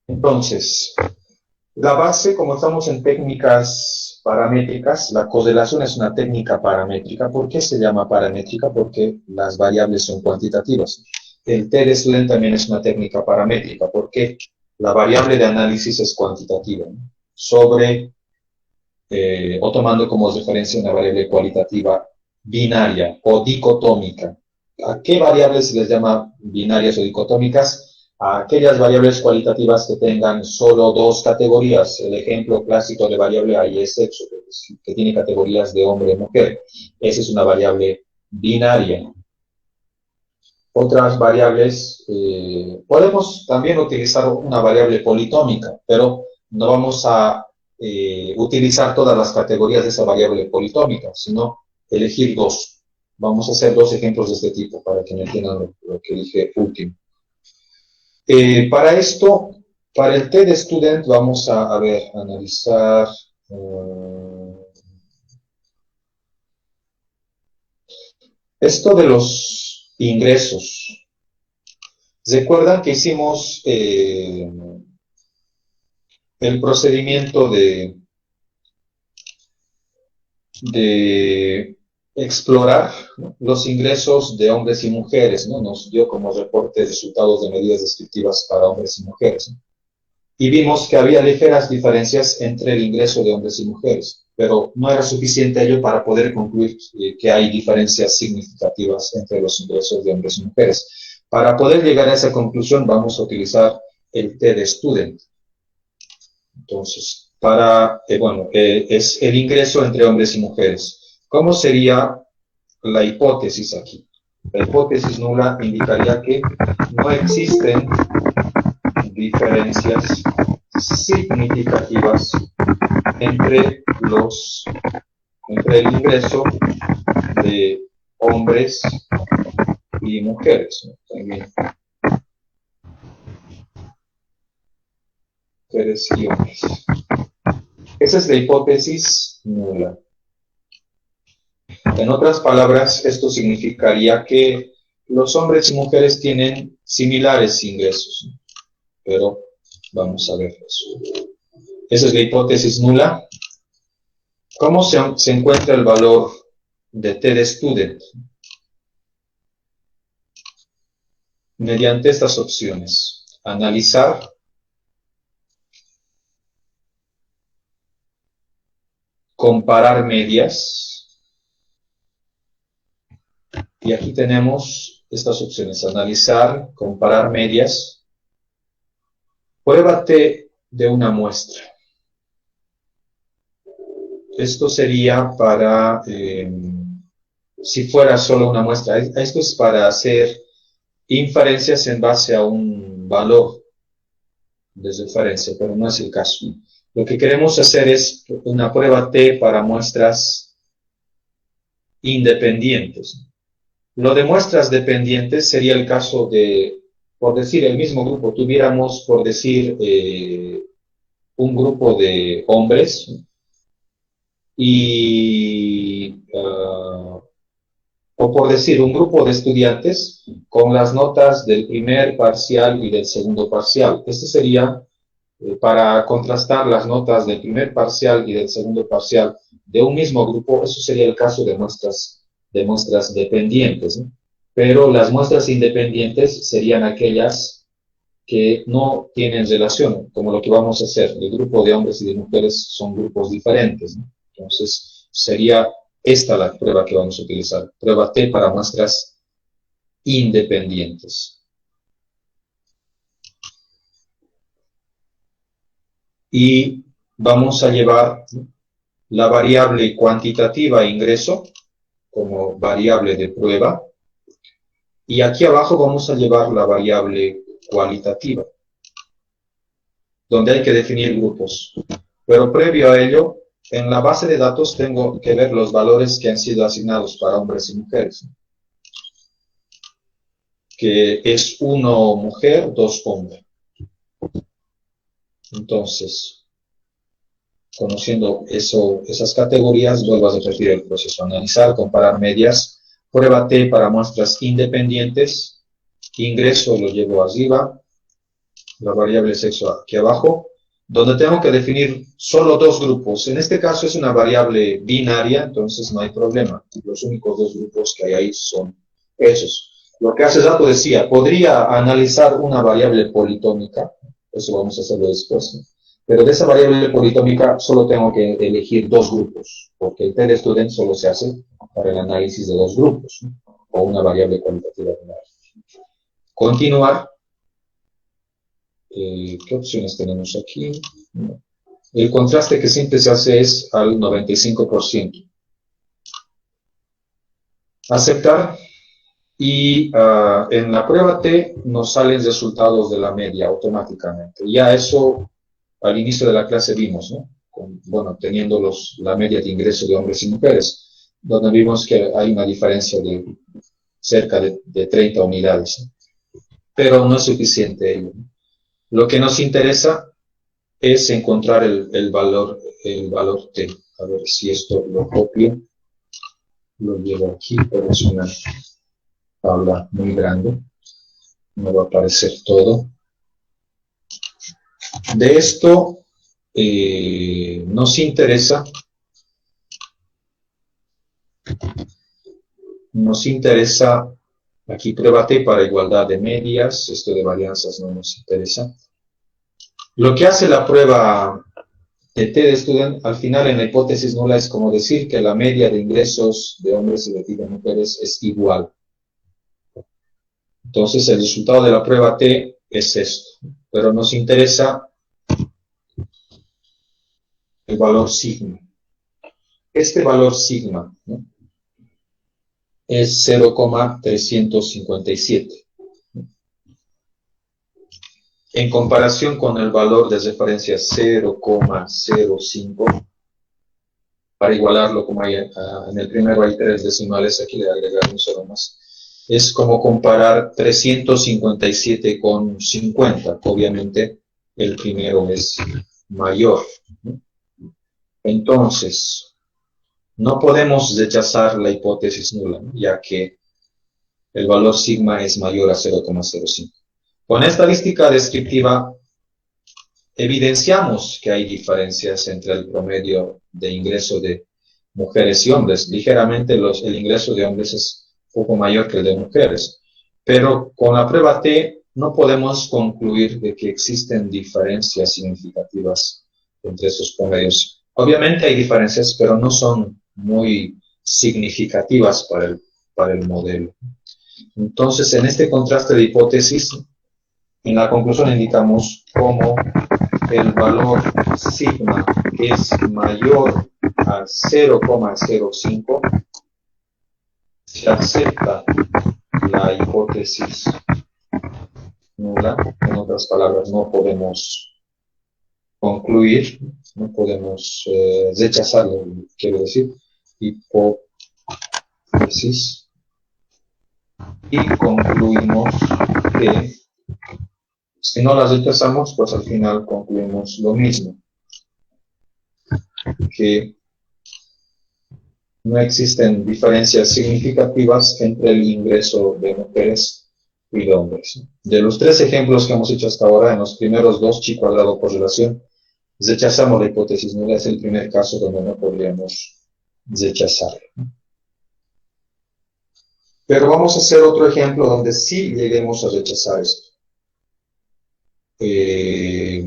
Entonces, la base, como estamos en técnicas paramétricas, la correlación es una técnica paramétrica. ¿Por qué se llama paramétrica? Porque las variables son cuantitativas. El TED-Student también es una técnica paramétrica, porque la variable de análisis es cuantitativa, ¿no? O tomando como referencia una variable cualitativa binaria o dicotómica. ¿A qué variables se les llama binarias o dicotómicas? A aquellas variables cualitativas que tengan solo 2 categorías. El ejemplo clásico de variable ahí es sexo, que tiene categorías de hombre y mujer. Esa es una variable binaria. Otras variables, podemos también utilizar una variable politómica, pero no vamos a utilizar todas las categorías de esa variable politómica, sino elegir 2. Vamos a hacer 2 ejemplos de este tipo para que me entiendan lo que dije último. Para esto, para el TED-Student vamos a analizar esto de los ingresos. ¿Recuerdan que hicimos el procedimiento de explorar, ¿no?, los ingresos de hombres y mujeres, ¿no? Nos dio como reporte resultados de medidas descriptivas para hombres y mujeres, ¿no? Y vimos que había ligeras diferencias entre el ingreso de hombres y mujeres, pero no era suficiente ello para poder concluir que hay diferencias significativas entre los ingresos de hombres y mujeres. Para poder llegar a esa conclusión vamos a utilizar el TED-Student. Entonces, es el ingreso entre hombres y mujeres. ¿Cómo sería la hipótesis aquí? La hipótesis nula indicaría que no existen diferencias significativas entre el ingreso de hombres y mujeres, ¿no? También mujeres y hombres. Esa es la hipótesis nula. En otras palabras, esto significaría que los hombres y mujeres tienen similares ingresos, ¿no? Pero vamos a ver eso. Esa es la hipótesis nula. ¿Cómo se encuentra el valor de TED-Student? Mediante estas opciones. Analizar, comparar medias, y aquí tenemos estas opciones: analizar, comparar medias, Prueba T de una muestra. Esto sería para, si fuera solo una muestra, esto es para hacer inferencias en base a un valor de referencia, pero no es el caso. Lo que queremos hacer es una prueba T para muestras independientes. Lo de muestras dependientes sería el caso de, por decir, el mismo grupo, tuviéramos, por decir, un grupo de hombres y, o por decir, un grupo de estudiantes con las notas del primer parcial y del segundo parcial. Este sería para contrastar las notas del primer parcial y del segundo parcial de un mismo grupo. Eso sería el caso de muestras dependientes, ¿no? Pero las muestras independientes serían aquellas que no tienen relación, como lo que vamos a hacer. El grupo de hombres y de mujeres son grupos diferentes, ¿no? Entonces, sería esta la prueba que vamos a utilizar. Prueba T para muestras independientes. Y vamos a llevar la variable cuantitativa ingreso como variable de prueba. Y aquí abajo vamos a llevar la variable cualitativa, donde hay que definir grupos. Pero previo a ello, en la base de datos tengo que ver los valores que han sido asignados para hombres y mujeres, que es 1 mujer, 2 hombre. Entonces, conociendo esas categorías, vuelvo a repetir el proceso: analizar, comparar medias, prueba T para muestras independientes, ingreso lo llevo arriba, la variable sexo aquí abajo, donde tengo que definir solo dos grupos. En este caso es una variable binaria, entonces no hay problema. Los únicos dos grupos que hay ahí son esos. Lo que hace rato decía, podría analizar una variable politómica, eso vamos a hacerlo después, ¿no? Pero de esa variable politómica solo tengo que elegir dos grupos, porque el TDStudent solo se hace para el análisis de dos grupos, ¿no? O una variable cualitativa binaria. Continuar. ¿Qué opciones tenemos aquí? El contraste que siempre se hace es al 95%. Aceptar. Y en la prueba T nos salen resultados de la media automáticamente. Ya eso al inicio de la clase vimos, ¿no? Bueno, teniendo la media de ingreso de hombres y mujeres, donde vimos que hay una diferencia de cerca de 30 unidades, ¿no? Pero no es suficiente ello. Lo que nos interesa es encontrar el valor T. A ver si esto lo copio. Lo llevo aquí, pero es una tabla muy grande. No va a aparecer todo. De esto nos interesa aquí prueba T para igualdad de medias. Esto de varianzas no nos interesa. Lo que hace la prueba de TDStudent al final en la hipótesis nula es como decir que la media de ingresos de hombres y de mujeres es igual. Entonces el resultado de la prueba T es esto, pero nos interesa el valor sigma. Este valor sigma, ¿no?, es 0,357. En comparación con el valor de referencia 0,05, para igualarlo, como hay en el primero hay 3 decimales, aquí le agregaré un cero más. Es como comparar 357 con 50. Obviamente el primero es mayor, ¿no? Entonces, no podemos rechazar la hipótesis nula, ¿no?, ya que el valor sigma es mayor a 0,05. Con esta estadística descriptiva evidenciamos que hay diferencias entre el promedio de ingreso de mujeres y hombres. Ligeramente el ingreso de hombres es un poco mayor que el de mujeres. Pero con la prueba T no podemos concluir de que existen diferencias significativas entre esos promedios. Obviamente hay diferencias, pero no son muy significativas para el modelo. Entonces, en este contraste de hipótesis, En la conclusión indicamos cómo el valor sigma es mayor a 0,05, se acepta la hipótesis nula. En otras palabras, no podemos concluir, no podemos rechazarlo, quiero decir, hipótesis, y concluimos que si no las rechazamos, pues al final concluimos lo mismo, que no existen diferencias significativas entre el ingreso de mujeres y de hombres. De los tres ejemplos que hemos hecho hasta ahora, en los primeros dos, chi cuadrado por relación, rechazamos la hipótesis nula. Es el primer caso donde no podríamos rechazarlo. Pero vamos a hacer otro ejemplo donde sí lleguemos a rechazar esto. Hay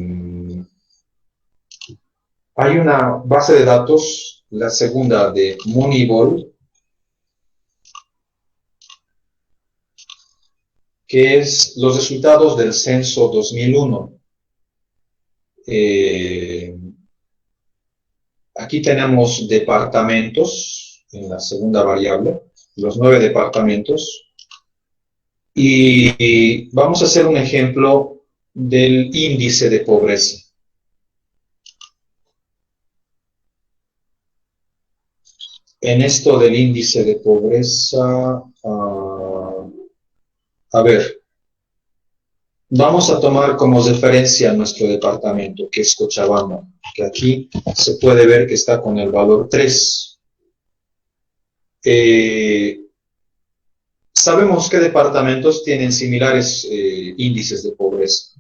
una base de datos, la segunda de Moneyball, que es los resultados del censo 2001. Aquí tenemos departamentos en la segunda variable, los 9 departamentos, y vamos a hacer un ejemplo del índice de pobreza. En esto del índice de pobreza, a ver, vamos a tomar como referencia nuestro departamento, que es Cochabamba, que aquí se puede ver que está con el valor 3. Sabemos que departamentos tienen similares índices de pobreza.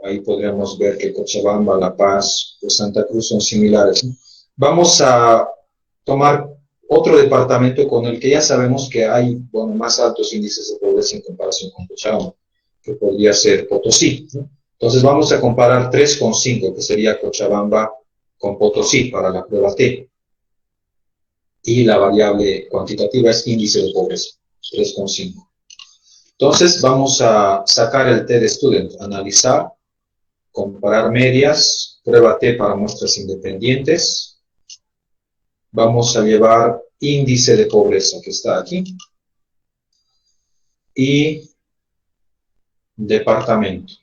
Ahí podríamos ver que Cochabamba, La Paz o Santa Cruz son similares. Vamos a tomar otro departamento con el que ya sabemos que hay más altos índices de pobreza en comparación con Cochabamba, que podría ser Potosí, ¿no? Entonces vamos a comparar 3 con 5, que sería Cochabamba con Potosí para la prueba T. Y la variable cuantitativa es índice de pobreza, 3,5. Entonces vamos a sacar el T de student, analizar, comparar medias, prueba T para muestras independientes. Vamos a llevar índice de pobreza, que está aquí, y departamento.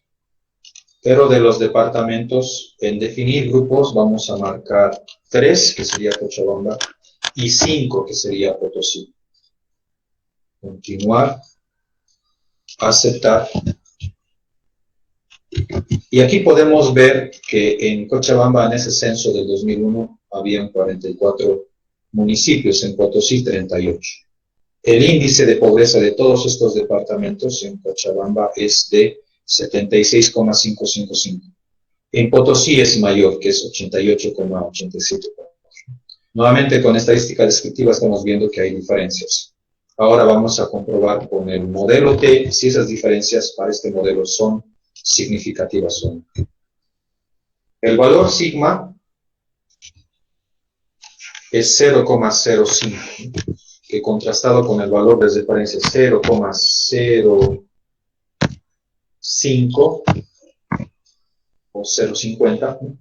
Pero de los departamentos, en definir grupos, vamos a marcar 3, que sería Cochabamba, y 5, que sería Potosí. Continuar, aceptar. Y aquí podemos ver que en Cochabamba, en ese censo del 2001, habían 44 municipios, en Potosí 38. El índice de pobreza de todos estos departamentos en Cochabamba es de 76,555. En Potosí es mayor, que es 88,87. Nuevamente, con estadística descriptiva estamos viendo que hay diferencias. Ahora vamos a comprobar con el modelo T si esas diferencias para este modelo son significativas o no. El valor sigma es 0,05, que contrastado con el valor de referencia 0,05 o 0,50,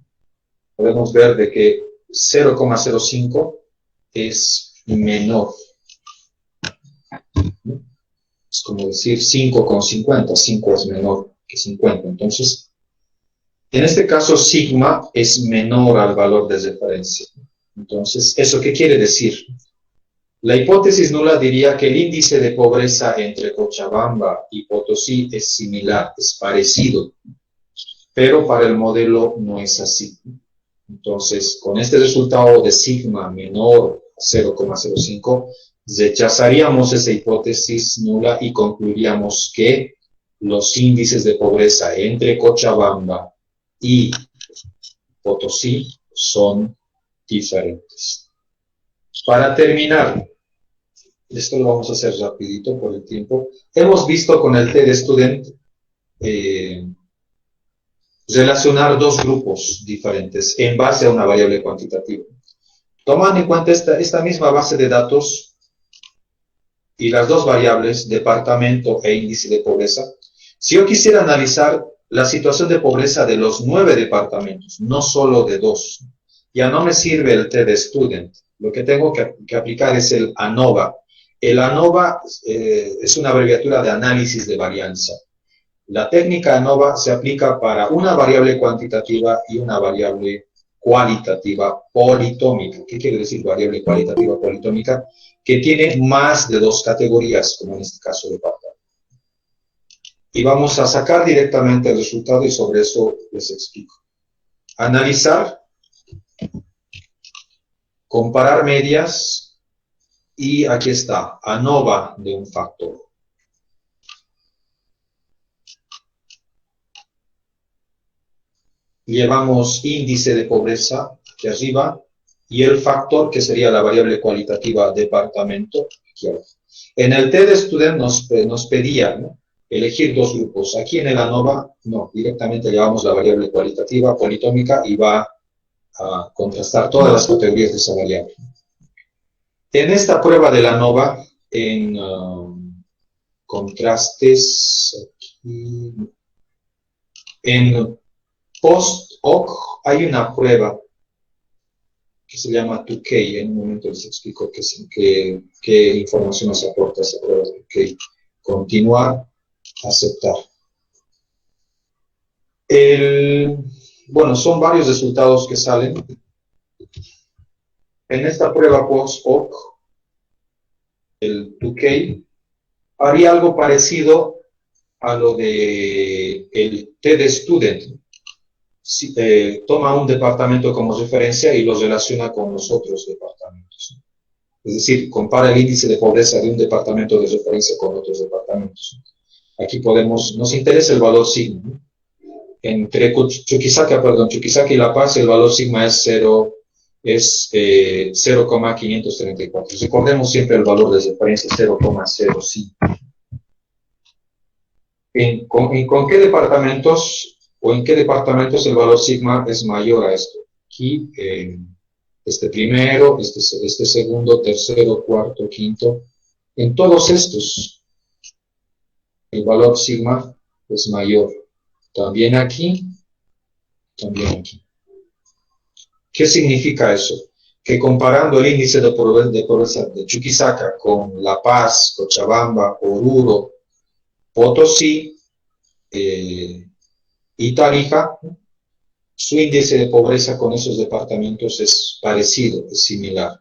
podemos ver de que 0,05 es menor. Es como decir 5,50, 5 es menor que 50. Entonces, en este caso, sigma es menor al valor de referencia. Entonces, ¿eso qué quiere decir? La hipótesis nula diría que el índice de pobreza entre Cochabamba y Potosí es similar, es parecido, pero para el modelo no es así. Entonces, con este resultado de sigma menor a 0,05, rechazaríamos esa hipótesis nula y concluiríamos que los índices de pobreza entre Cochabamba y Potosí son diferentes. Para terminar, esto lo vamos a hacer rapidito por el tiempo. Hemos visto con el T de student relacionar dos grupos diferentes en base a una variable cuantitativa. Tomando en cuenta esta misma base de datos y las dos variables, departamento e índice de pobreza, Si yo quisiera analizar la situación de pobreza de los 9 departamentos, no solo de 2, ya no me sirve el TDStudent. Lo que tengo que aplicar es el ANOVA. El ANOVA es una abreviatura de análisis de varianza. La técnica ANOVA se aplica para una variable cuantitativa y una variable cualitativa politómica. ¿Qué quiere decir variable cualitativa politómica? Que tiene más de 2 categorías, como en este caso de departamento. Y vamos a sacar directamente el resultado y sobre eso les explico. Analizar, comparar medias y aquí está, ANOVA de un factor. Llevamos índice de pobreza aquí arriba y el factor que sería la variable cualitativa departamento aquí abajo. En el TDStudent nos pedía, ¿no?, elegir 2 grupos. Aquí en el ANOVA, no, directamente llevamos la variable cualitativa politómica y va a contrastar todas las categorías de esa variable. En esta prueba de la ANOVA, en contrastes, aquí, en post-hoc hay una prueba que se llama 2K. En un momento les explico qué información nos aporta esa prueba de 2K. Continuar, aceptar. Bueno, son varios resultados que salen. En esta prueba post-hoc, el 2K, haría algo parecido a lo de el TDStudent. Toma un departamento como referencia y lo relaciona con los otros departamentos. Es decir, compara el índice de pobreza de un departamento de referencia con otros departamentos. Aquí nos interesa el valor sigma, ¿no? Entre Chuquisaca y La Paz, el valor sigma es 0,534. Recordemos siempre el valor de referencia, 0,05. ¿Con qué departamentos o en qué departamentos el valor sigma es mayor a esto? Aquí, este primero, este segundo, tercero, cuarto, quinto. En todos estos, el valor sigma es mayor. También aquí, también aquí. ¿Qué significa eso? Que comparando el índice de pobreza de Chuquisaca con La Paz, Cochabamba, Oruro, Potosí y Tarija, su índice de pobreza con esos departamentos es parecido, es similar.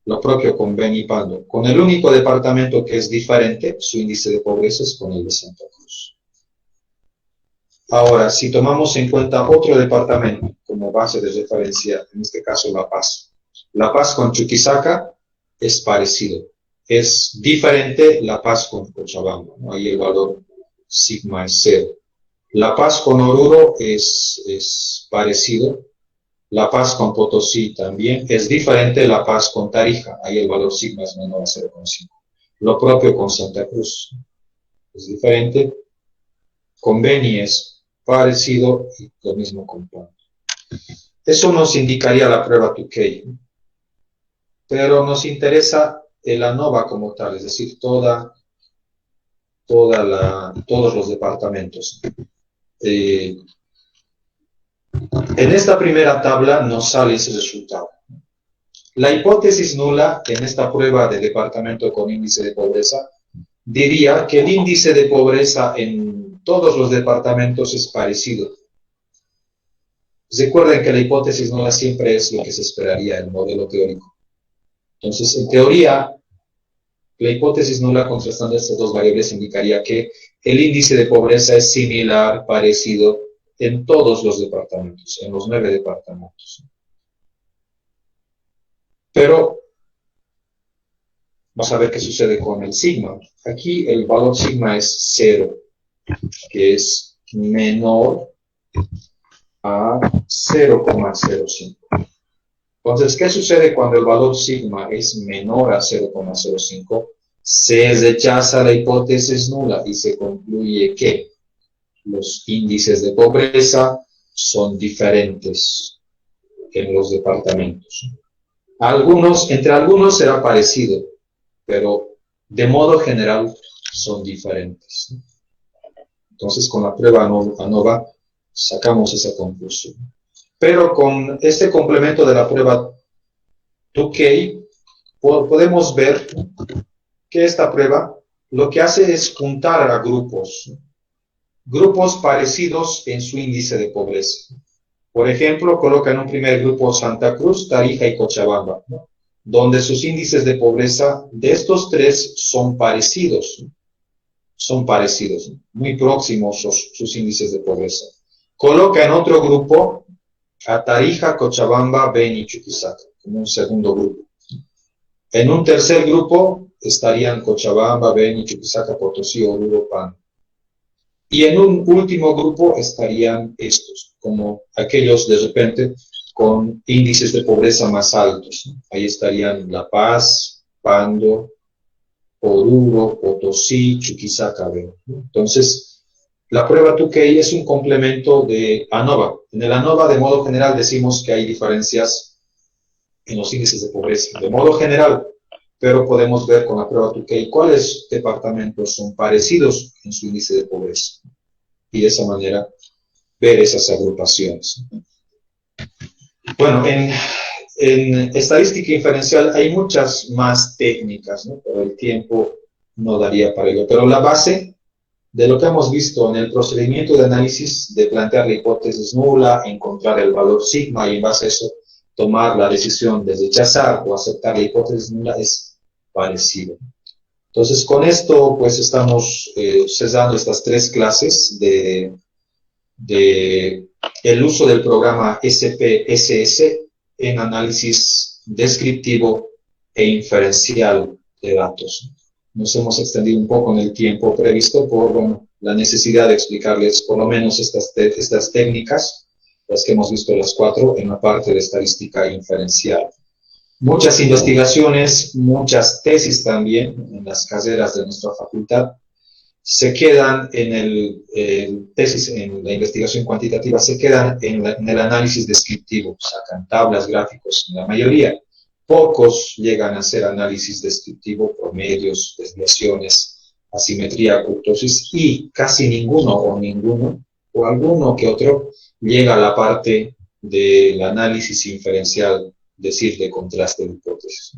Lo propio con Beni y Pando. Con el único departamento que es diferente, su índice de pobreza es con el de Santa Cruz. Ahora, si tomamos en cuenta otro departamento como base de referencia, en este caso La Paz. La Paz con Chuquisaca es parecido. Es diferente La Paz con Cochabamba, ¿no? Ahí el valor sigma es 0. La Paz con Oruro es parecido. La Paz con Potosí también. Es diferente La Paz con Tarija. Ahí el valor sigma es menor a 0,5. Lo propio con Santa Cruz. Es diferente. Con Beni es parecido y lo mismo con Pando. Eso nos indicaría la prueba 2K. Pero nos interesa el ANOVA como tal, es decir, todos los departamentos. En esta primera tabla nos sale ese resultado. La hipótesis nula en esta prueba de departamento con índice de pobreza diría que el índice de pobreza en todos los departamentos es parecido. Recuerden que la hipótesis nula siempre es lo que se esperaría en el modelo teórico. Entonces, en teoría, la hipótesis nula contrastando estas 2 variables indicaría que el índice de pobreza es similar, parecido en todos los departamentos, en los 9 departamentos. Pero vamos a ver qué sucede con el sigma. Aquí el valor sigma es 0, que es menor a 0,05. Entonces, ¿qué sucede cuando el valor sigma es menor a 0,05? Se rechaza la hipótesis nula y se concluye que los índices de pobreza son diferentes en los departamentos. Entre algunos será parecido, pero de modo general son diferentes. Entonces, con la prueba ANOVA sacamos esa conclusión. Pero con este complemento de la prueba 2K, podemos ver que esta prueba lo que hace es juntar a grupos parecidos en su índice de pobreza. Por ejemplo, coloca en un primer grupo Santa Cruz, Tarija y Cochabamba, ¿no? Donde sus índices de pobreza de estos tres son parecidos, muy próximos sus índices de pobreza. Coloca en otro grupo a Tarija, Cochabamba, Beni y Chuquisaca, como un segundo grupo. En un tercer grupo estarían Cochabamba, Beni, Chuquisaca, Potosí, Oruro, Pan. Y en un último grupo estarían estos, como aquellos de repente con índices de pobreza más altos, ¿no? Ahí estarían La Paz, Pando, Oruro, Potosí, Chuquisaca, ¿no? Entonces, la prueba 2K es un complemento de ANOVA. En el ANOVA, de modo general, decimos que hay diferencias en los índices de pobreza, de modo general, pero podemos ver con la prueba 2K cuáles departamentos son parecidos en su índice de pobreza. Y de esa manera ver esas agrupaciones. Bueno, en estadística inferencial hay muchas más técnicas, ¿no? Pero el tiempo no daría para ello. Pero la base de lo que hemos visto en el procedimiento de análisis de plantear la hipótesis nula, encontrar el valor sigma y en base a eso tomar la decisión de rechazar o aceptar la hipótesis nula es parecido. Entonces, con esto, pues estamos cesando estas tres clases de el uso del programa SPSS en análisis descriptivo e inferencial de datos. Nos hemos extendido un poco en el tiempo previsto por la necesidad de explicarles por lo menos estas técnicas, las que hemos visto las cuatro, en la parte de estadística inferencial. Muchas investigaciones, muchas tesis también en las carreras de nuestra facultad se quedan en tesis, en la investigación cuantitativa, se quedan en el análisis descriptivo, sacan tablas, gráficos, en la mayoría. Pocos llegan a hacer análisis descriptivo, promedios, desviaciones, asimetría, kurtosis, y casi ninguno o alguno que otro, llega a la parte del análisis inferencial, decir, de contraste de hipótesis.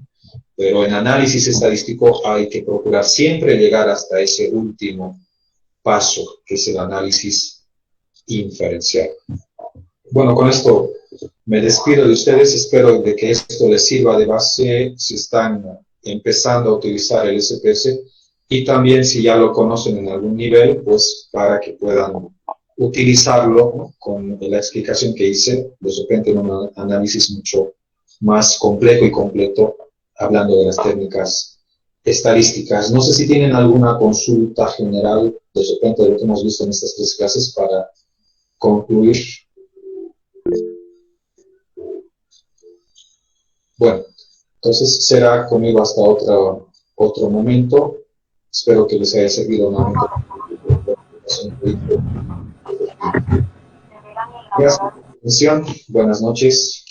Pero en análisis estadístico hay que procurar siempre llegar hasta ese último paso, que es el análisis inferencial. Bueno, con esto me despido de ustedes. Espero de que esto les sirva de base si están empezando a utilizar el SPS y también si ya lo conocen en algún nivel, pues para que puedan utilizarlo, ¿no? Con la explicación que hice, de repente en un análisis mucho más complejo y completo, hablando de las técnicas estadísticas. No sé si tienen alguna consulta general de repente de lo que hemos visto en estas tres clases para concluir. Bueno, entonces será conmigo hasta otro momento. Espero que les haya servido nuevamente. Gracias por su atención. Buenas noches.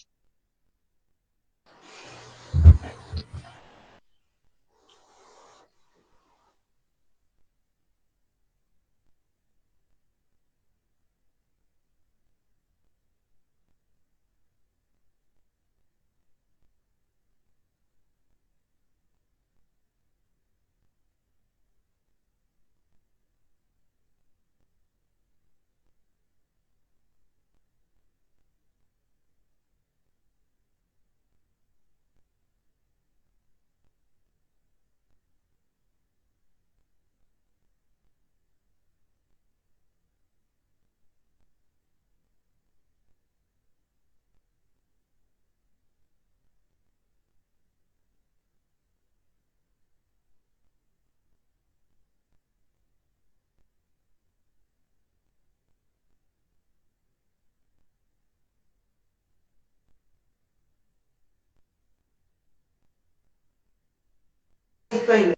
Estoy